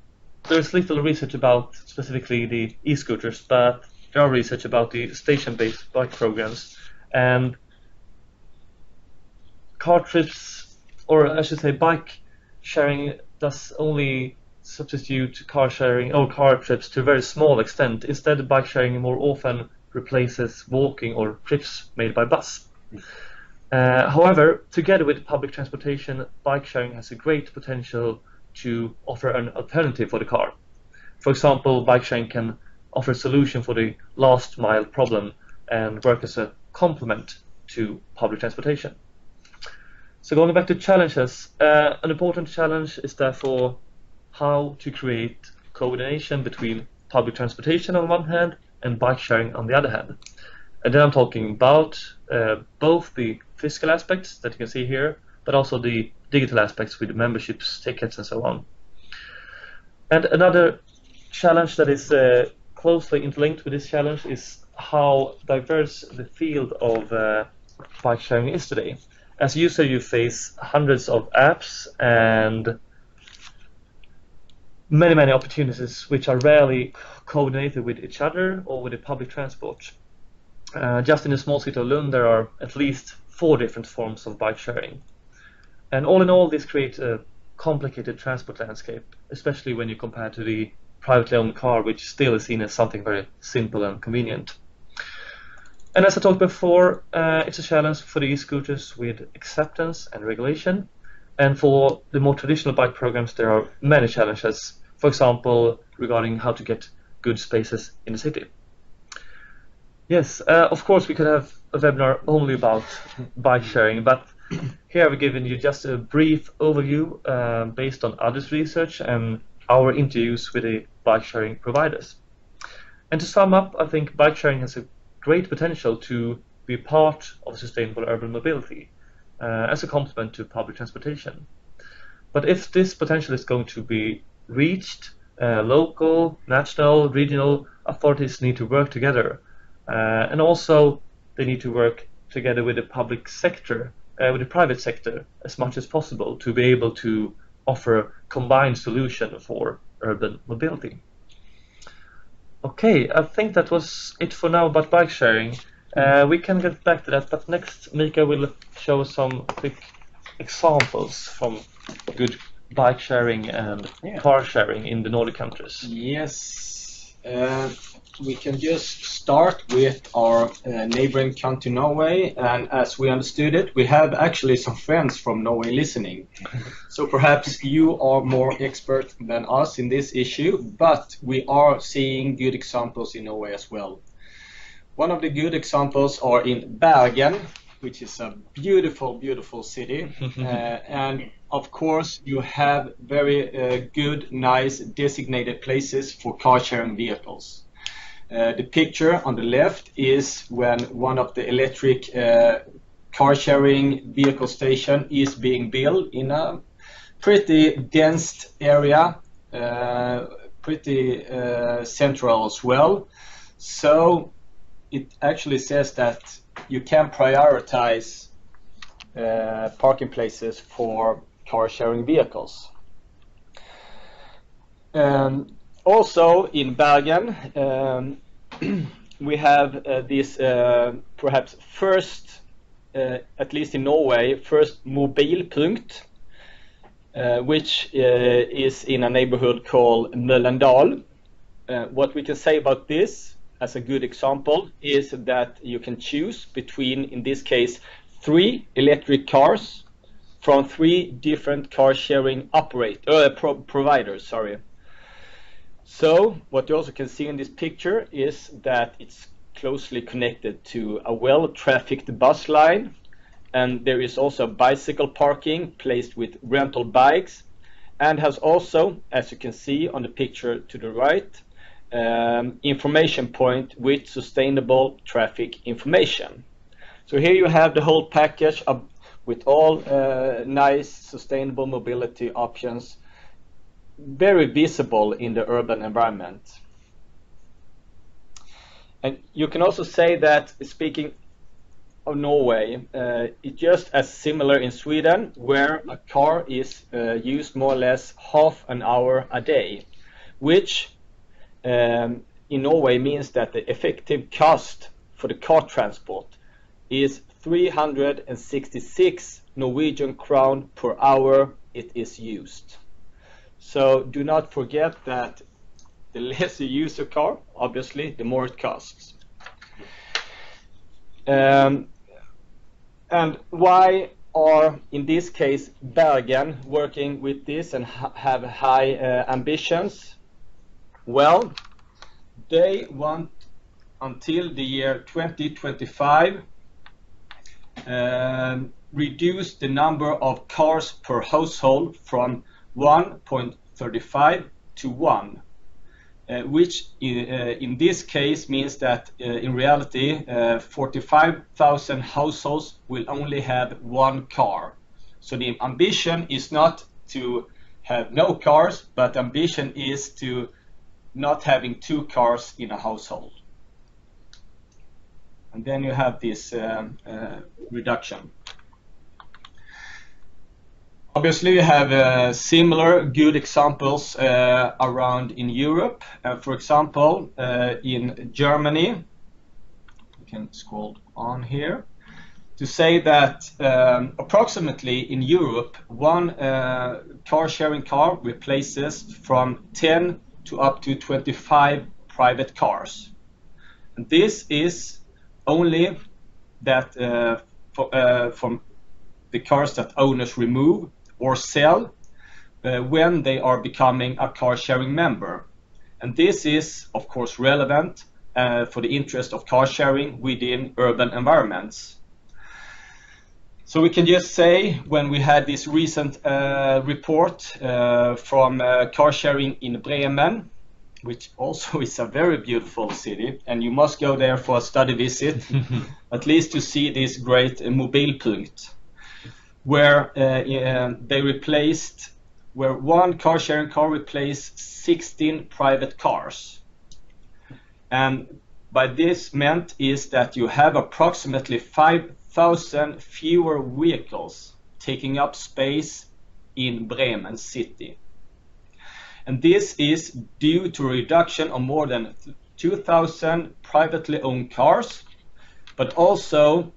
S1: there's little research about specifically the e-scooters, but there are research about the station-based bike programs, and car trips, or I should say bike sharing, does only substitute car sharing or car trips to a very small extent. Instead, bike sharing more often replaces walking or trips made by bus. However, together with public transportation, bike sharing has a great potential to offer an alternative for the car. For example, bike sharing can offer a solution for the last mile problem and work as a complement to public transportation. So going back to challenges, an important challenge is therefore how to create coordination between public transportation on one hand and bike sharing on the other hand. And then I'm talking about both the physical aspects that you can see here, but also the digital aspects with memberships, tickets, and so on. And another challenge that is closely interlinked with this challenge is how diverse the field of bike sharing is today. As a user, you face hundreds of apps and many opportunities which are rarely coordinated with each other or with the public transport. Just in the small city of Lund, there are at least 4 different forms of bike sharing. And all in all, this creates a complicated transport landscape, especially when you compare to the privately owned car, which still is seen as something very simple and convenient. And as I talked before, it's a challenge for the e-scooters with acceptance and regulation. And for the more traditional bike programs, there are many challenges, for example, regarding how to get good spaces in the city. Yes, of course we could have a webinar only about bike sharing, but here I've given you just a brief overview based on others' research and our interviews with the bike sharing providers. And to sum up, I think bike sharing has a great potential to be part of sustainable urban mobility as a complement to public transportation. But if this potential is going to be reached, local, national, regional authorities need to work together. And also they need to work together with the public sector, with the private sector as much as possible to be able to offer a combined solution for urban mobility. Okay, I think that was it for now about bike sharing. We can get back to that, but next Mika will show us some quick examples from good bike sharing and car sharing in the Nordic countries.
S2: Yes, we can just start with our neighboring country Norway, and as we understood it, we have actually some friends from Norway listening. So perhaps you are more expert than us in this issue, but we are seeing good examples in Norway as well. One of the good examples are in Bergen, which is a beautiful city, and of course you have very good, nice designated places for car sharing vehicles. The picture on the left is when one of the electric car sharing vehicle station is being built in a pretty dense area, pretty central as well. So it actually says that you can prioritize parking places for car sharing vehicles. Also in Bergen, we have this perhaps first, at least in Norway, first mobilpunkt
S4: which is in a neighborhood called Mölndal. What we can say about this as a good example is that you can choose between, in this case, 3 electric cars from 3 different car sharing providers. So what you also can see in this picture is that it's closely connected to a well-trafficked bus line, and there is also bicycle parking placed with rental bikes, and has also, as you can see on the picture to the right, information point with sustainable traffic information. So here you have the whole package with all nice sustainable mobility options, very visible in the urban environment. And you can also say that, speaking of Norway, it's just as similar in Sweden, where a car is used more or less half an hour a day, which in Norway means that the effective cost for the car transport is 366 Norwegian crown per hour it is used. So do not forget that the less you use your car, obviously, the more it costs. And why are, in this case, Bergen working with this and have high ambitions? Well, they want until the year 2025 reduce the number of cars per household from 1.35 to 1, which in this case means that in reality 45,000 households will only have 1 car. So the ambition is not to have no cars, but ambition is to not having 2 cars in a household. And then you have this reduction. Obviously, you have similar good examples around in Europe. For example, in Germany, you can scroll on here, to say that approximately in Europe, 1 car-sharing car replaces from 10 to up to 25 private cars. And this is only that from the cars that owners remove or sell when they are becoming a car-sharing member. And this is, of course, relevant for the interest of car sharing within urban environments. So we can just say, when we had this recent report from car sharing in Bremen, which also is a very beautiful city, and you must go there for a study visit, at least to see this great Mobilpunkt, where they replaced, where 1 car-sharing car replaced 16 private cars. And by this meant is that you have approximately 5,000 fewer vehicles taking up space in Bremen city. And this is due to a reduction of more than 2,000 privately owned cars, but also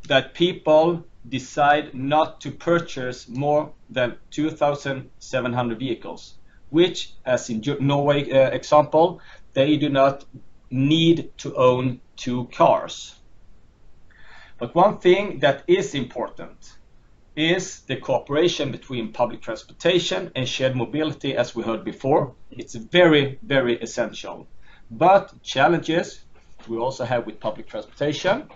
S4: that people decide not to purchase more than 2,700 vehicles, which, as in Norway example, they do not need to own 2 cars. But one thing that is important is the cooperation between public transportation and shared mobility, as we heard before. It's very, very essential. But challenges we also have with public transportation,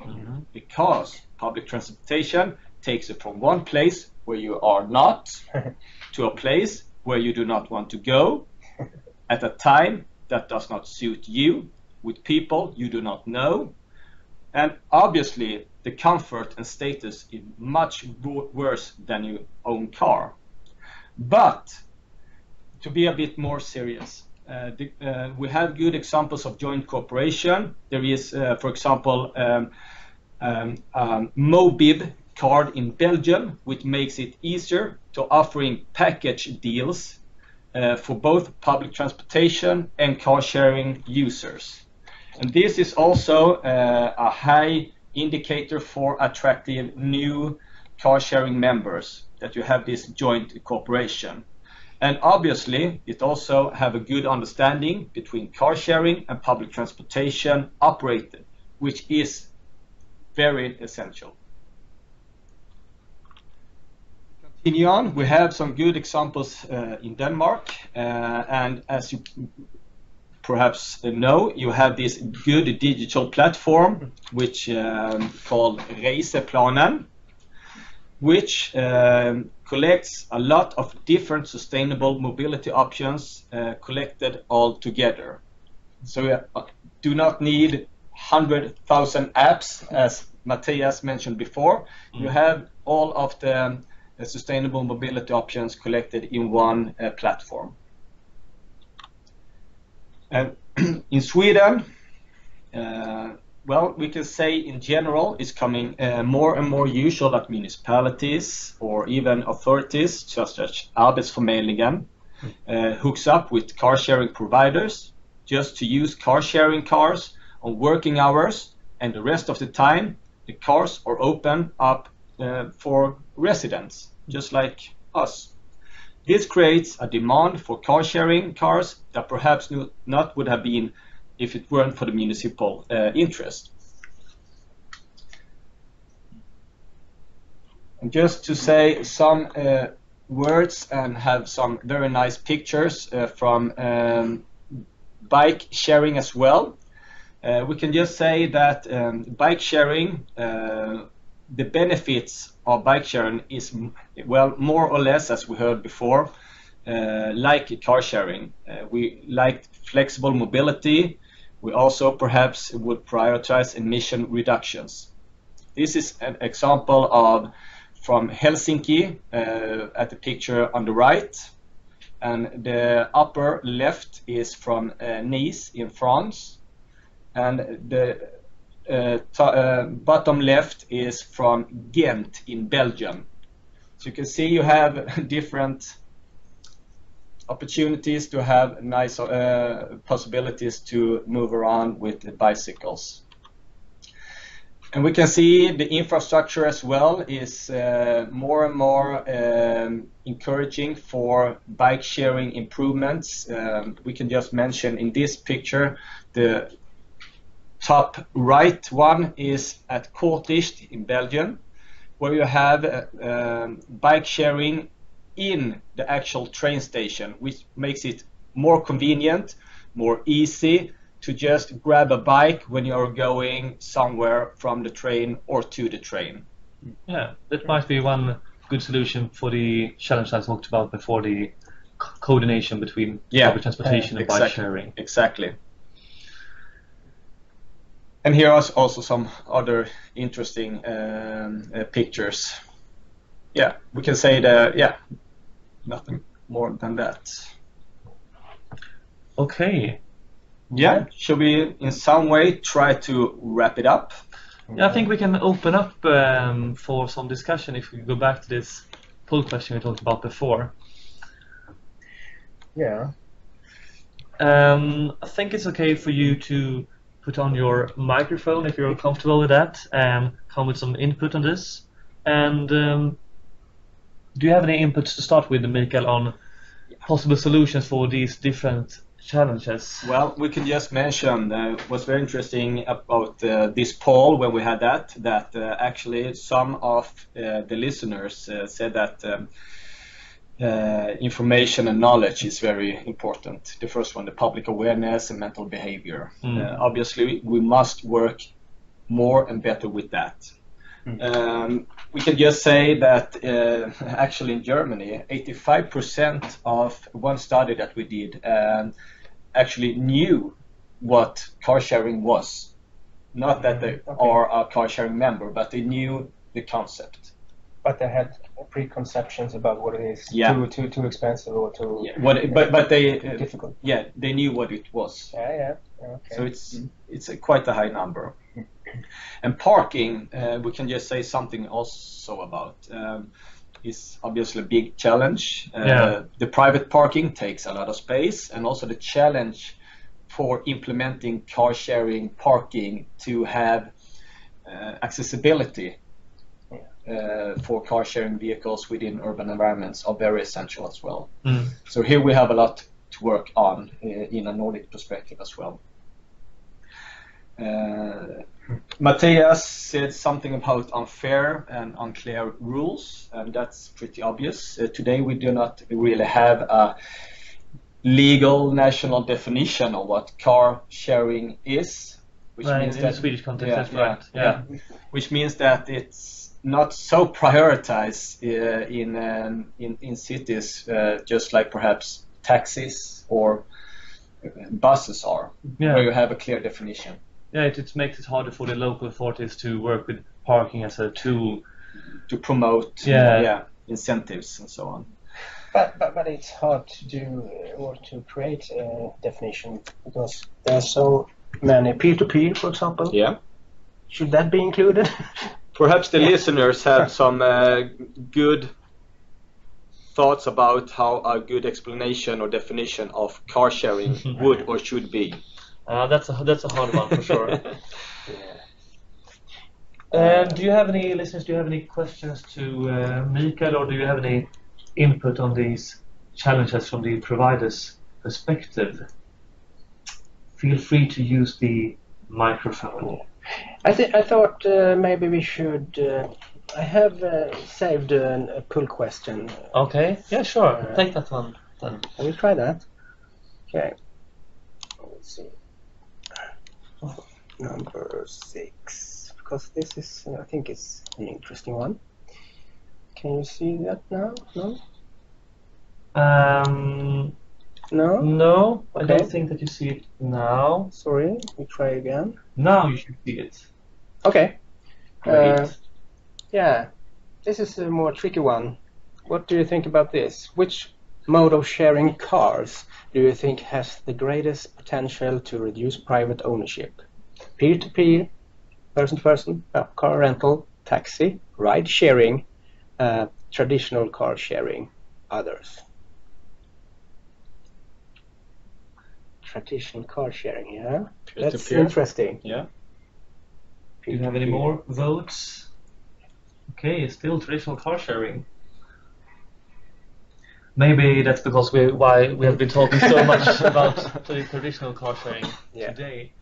S4: because public transportation takes you from one place where you are not to a place where you do not want to go at a time that does not suit you, with people you do not know. And obviously the comfort and status is much worse than your own car. But to be a bit more serious, we have good examples of joint cooperation. There is, for example, Mobib card in Belgium, which makes it easier to offering package deals for both public transportation and car sharing users. And this is also a high indicator for attracting new car sharing members. that you have this joint cooperation. And obviously, it also have a good understanding between car sharing and public transportation operator, which is very essential. Continue on, we have some good examples in Denmark, and as you perhaps know, you have this good digital platform which called Reiseplanen, which collects a lot of different sustainable mobility options collected all together. So we do not need 100,000 apps, as Matthias mentioned before. You have all of the sustainable mobility options collected in one platform. And in Sweden, well, we can say in general it's coming more and more usual that municipalities or even authorities, such as Arbetsförmedlingen, hooks up with car sharing providers just to use car sharing cars on working hours, and the rest of the time the cars are open up for residents, just like us. This creates a demand for car sharing cars that perhaps not would have been if it weren't for the municipal interest. And just to say some words and have some very nice pictures from bike sharing as well. We can just say that bike sharing, the benefits of bike sharing is, well, more or less, as we heard before, like car sharing. We like flexible mobility. We also perhaps would prioritize emission reductions. This is an example of from Helsinki at the picture on the right, and the upper left is from Nice in France, and the bottom left is from Ghent in Belgium. So you can see you have different opportunities to have nice possibilities to move around with the bicycles. And we can see the infrastructure as well is more and more encouraging for bike sharing improvements. We can just mention in this picture the top right one is at Kortrijk in Belgium, where you have bike sharing in the actual train station, which makes it more convenient, more easy to just grab a bike when you're going somewhere from the train or to the train.
S1: Yeah, that might be one good solution for the challenge I talked about before, the coordination between public transportation and bike sharing.
S4: Exactly. And here are also some other interesting pictures. Yeah, we can say that, yeah, nothing more than that.
S1: Okay.
S4: Yeah, should we in some way try to wrap it up?
S1: Yeah, I think we can open up for some discussion if we go back to this poll question we talked about before.
S3: Yeah.
S1: I think it's okay for you to put on your microphone if you're comfortable with that, and come with some input on this. And do you have any inputs to start with, Michael, on possible solutions for these different challenges?
S4: Well, we can just mention what's very interesting about this poll when we had that actually some of the listeners said that information and knowledge is very important. The first one, the public awareness and mental behavior. Obviously, we must work more and better with that. We can just say that actually in Germany, 85% of one study that we did actually knew what car sharing was. Not that they are a car sharing member, but they knew the concept.
S3: But they had preconceptions about what it is. Too expensive or too
S4: but they
S3: difficult.
S4: Yeah, they knew what it was.
S3: Okay.
S4: So it's quite a high number. And parking, we can just say something also about. Is obviously a big challenge. The private parking takes a lot of space, and also the challenge for implementing car sharing parking to have accessibility.
S2: for car sharing vehicles within urban environments are very essential as well.
S1: Mm.
S2: So here we have a lot to work on in a Nordic perspective as well. Matthias said something about unfair and unclear rules, and that's pretty obvious. Today we do not really have a legal national definition of what car sharing is, which means
S1: in
S2: that
S1: the Swedish context, that's right.
S2: Yeah. Which means that it's not so prioritized in cities, just like perhaps taxis or buses are, where you have a clear definition.
S1: Yeah, it makes it harder for the local authorities to work with parking as a tool
S2: to promote incentives and so on.
S3: But it's hard to do or to create a definition because there are so many peer-to-peer, for example.
S2: Yeah.
S3: Should that be included?
S2: Perhaps the listeners have some good thoughts about how a good explanation or definition of car sharing would or should be.
S1: That's a hard one for sure. Do you have any listeners? Do you have any questions to Michael, or do you have any input on these challenges from the provider's perspective? Feel free to use the microphone.
S3: I thought maybe we should. I have saved a pull question.
S1: Okay. Yeah, sure. Take that one then.
S3: Can we try that? Okay. Let's see. Number 6, because this is, I think it's an interesting one. Can you see that now? No? No?
S1: No,
S3: Okay.
S1: I don't think that you see it now.
S3: Sorry, we try again.
S1: Now you should see it.
S3: Okay.
S1: Great.
S3: Yeah, this is a more tricky one. What do you think about this? Which mode of sharing cars do you think has the greatest potential to reduce private ownership? Peer-to-peer, person-to-person, car rental, taxi, ride-sharing, traditional car sharing, others. Traditional car sharing, yeah? That's interesting.
S2: Yeah.
S1: Do you have any more votes? Okay, still traditional car sharing. Maybe that's because we have been talking so much about the traditional car sharing today.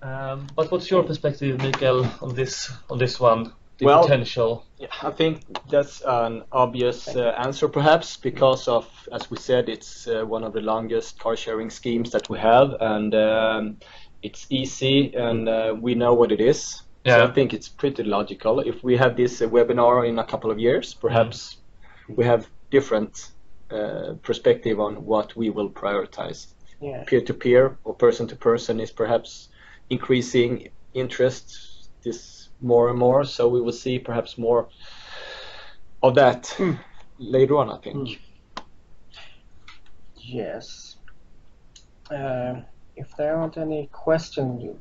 S1: But what's your perspective, Michael, on this one? The potential.
S2: Yeah, I think that's an obvious answer, perhaps, because of, as we said, it's one of the longest car sharing schemes that we have, and it's easy, and we know what it is.
S1: Yeah.
S2: So I think it's pretty logical. If we have this webinar in a couple of years, perhaps we have different perspective on what we will prioritize.
S3: Yeah.
S2: Peer-to-peer or person-to-person is perhaps increasing interest this more and more, so we will see perhaps more of that later on, I think.
S3: Yes. If there aren't any questions,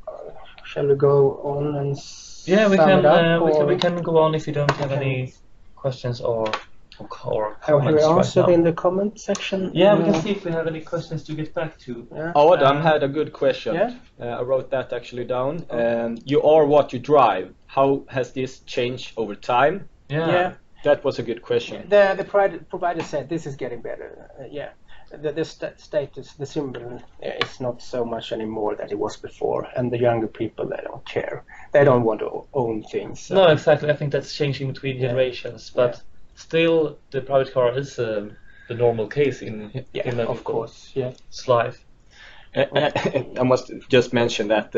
S3: shall we go on and
S1: we
S3: sum
S1: can
S3: it up,
S1: we can go on if you don't have any questions or
S3: have we
S1: comments
S3: answered
S1: right now.
S3: in the comment section?
S1: Yeah, we can see if we have any questions to get back to.
S3: Yeah.
S2: Adam had a good question.
S3: Yeah?
S2: I wrote that actually down. You are what you drive. How has this changed over time?
S3: Yeah.
S2: That was a good question.
S3: The provider said this is getting better. The status, the symbol is not so much anymore that it was before, and the younger people, they don't care. They don't want to own things. So.
S1: No, exactly. I think that's changing between generations, but still, the private car is the normal case in
S3: of course,
S1: life.
S2: I must just mention that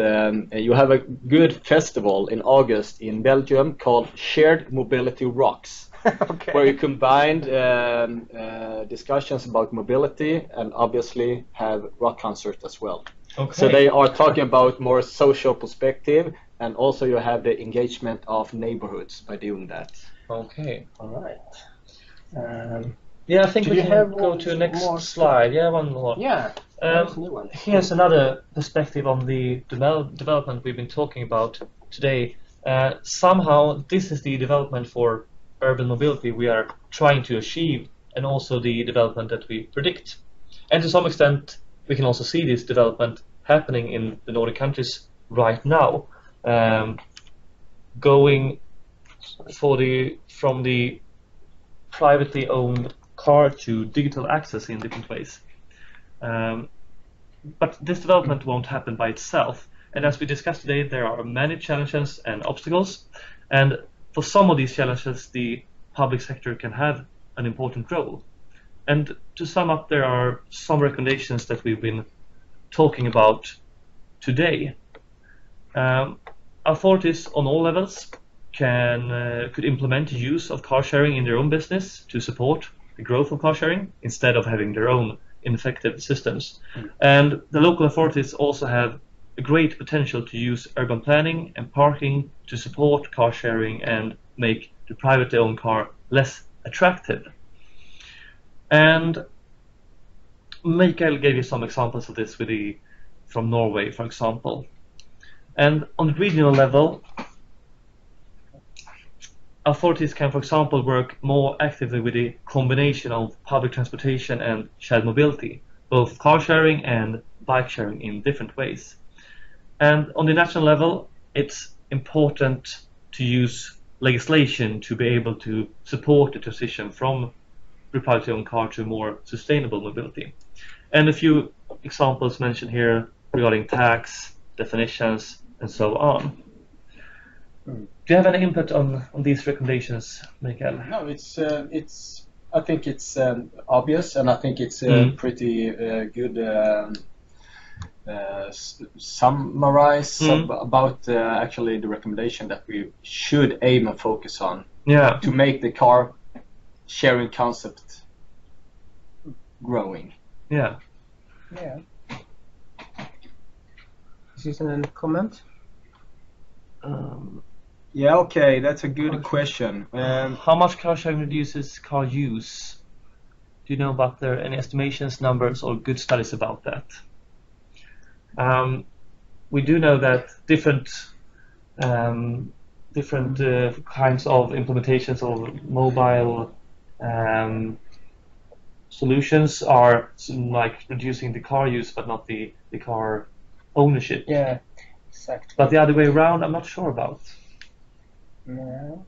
S2: you have a good festival in August in Belgium called Shared Mobility Rocks, where you combined discussions about mobility and obviously have rock concert as well.
S1: Okay.
S2: So they are talking about more social perspective, and also you have the engagement of neighborhoods by doing that.
S1: Okay.
S3: All right.
S1: Yeah, I think we can go
S3: one
S1: to the next
S3: more
S1: slide. Yeah, one more.
S3: Yeah. That's a new one.
S1: Here's another perspective on the development we've been talking about today. Somehow, this is the development for urban mobility we are trying to achieve, and also the development that we predict. And to some extent, we can also see this development happening in the Nordic countries right now, going from the privately owned car to digital access in different ways. But this development won't happen by itself. And as we discussed today, there are many challenges and obstacles. And for some of these challenges, the public sector can have an important role. And to sum up, there are some recommendations that we've been talking about today. Authorities on all levels could implement use of car sharing in their own business to support the growth of car sharing instead of having their own ineffective systems. And the local authorities also have a great potential to use urban planning and parking to support car sharing and make the privately owned car less attractive. And Michael gave you some examples of this from Norway, for example. And on the regional level, authorities can, for example, work more actively with the combination of public transportation and shared mobility, both car sharing and bike sharing in different ways. And on the national level, it's important to use legislation to be able to support the transition from privately owned car to more sustainable mobility. And a few examples mentioned here regarding tax, definitions, and so on. Do you have any input on these recommendations, Michael?
S2: No, I think it's obvious, and I think it's pretty good summarize about actually the recommendation that we should aim and focus on to make the car sharing concept growing.
S3: Yeah. Is this a comment?
S2: Yeah, okay, that's a good question.
S1: How much car sharing reduces car use? Do you know about there any estimations, numbers, or good studies about that? We do know that different kinds of implementations of mobile solutions are like reducing the car use, but not the car ownership.
S3: Yeah, exactly.
S1: But the other way around, I'm not sure about.
S3: No.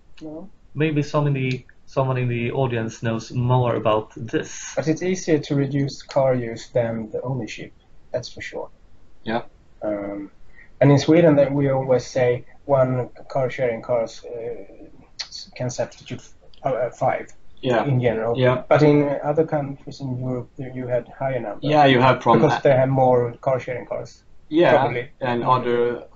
S1: Maybe someone in the audience knows more about this.
S3: But it's easier to reduce car use than the ownership. That's for sure.
S2: Yeah.
S3: And in Sweden, that we always say one car sharing cars can substitute 5.
S2: Yeah.
S3: In general.
S2: Yeah.
S3: But in other countries in Europe, you had higher numbers.
S2: Yeah, you have
S3: because they have more car sharing cars.
S2: Yeah,
S3: probably.
S2: And other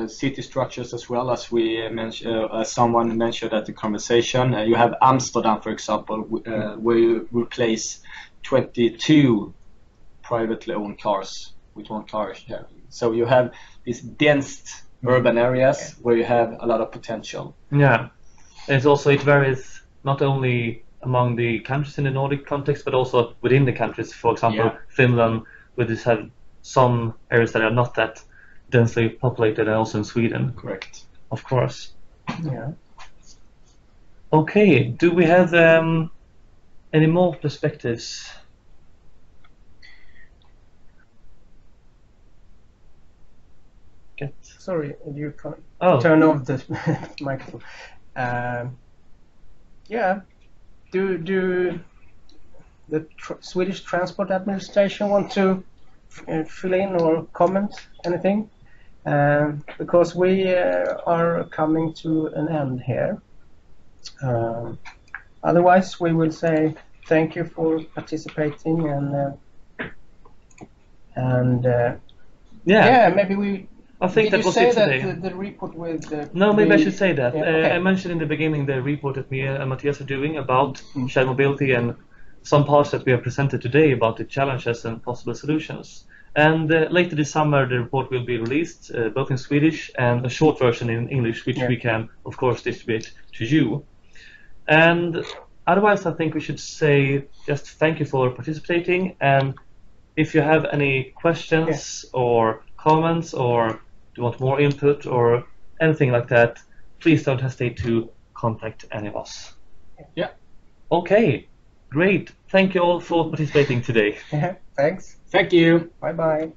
S2: city structures as well, as we mentioned, as someone mentioned at the conversation. You have Amsterdam, for example, where you replace 22 privately owned cars with one car sharing. So you have these dense urban areas where you have a lot of potential.
S1: Yeah, and it varies not only among the countries in the Nordic context, but also within the countries. For example, Finland, where this have some areas that are not that densely populated, and also in Sweden.
S2: Correct.
S1: Of course.
S3: Yeah.
S1: Okay, do we have any more perspectives?
S3: Sorry, you can't turn off the microphone. Do the Swedish Transport Administration want to fill in or comment anything? Because we are coming to an end here. Otherwise, we will say thank you for participating and maybe we.
S1: I think that was it today.
S3: The report with
S1: no, maybe I should say that.
S3: Okay.
S1: I mentioned in the beginning the report that me and Matthias are doing about shared mobility and some parts that we have presented today about the challenges and possible solutions. And later this summer the report will be released both in Swedish and a short version in English, which we can of course distribute to you. And otherwise I think we should say just thank you for participating, and if you have any questions or comments or do you want more input or anything like that, please don't hesitate to contact any of us.
S2: Yeah.
S1: Okay, great. Thank you all for participating today.
S3: Thanks.
S2: Thank you.
S3: Bye-bye.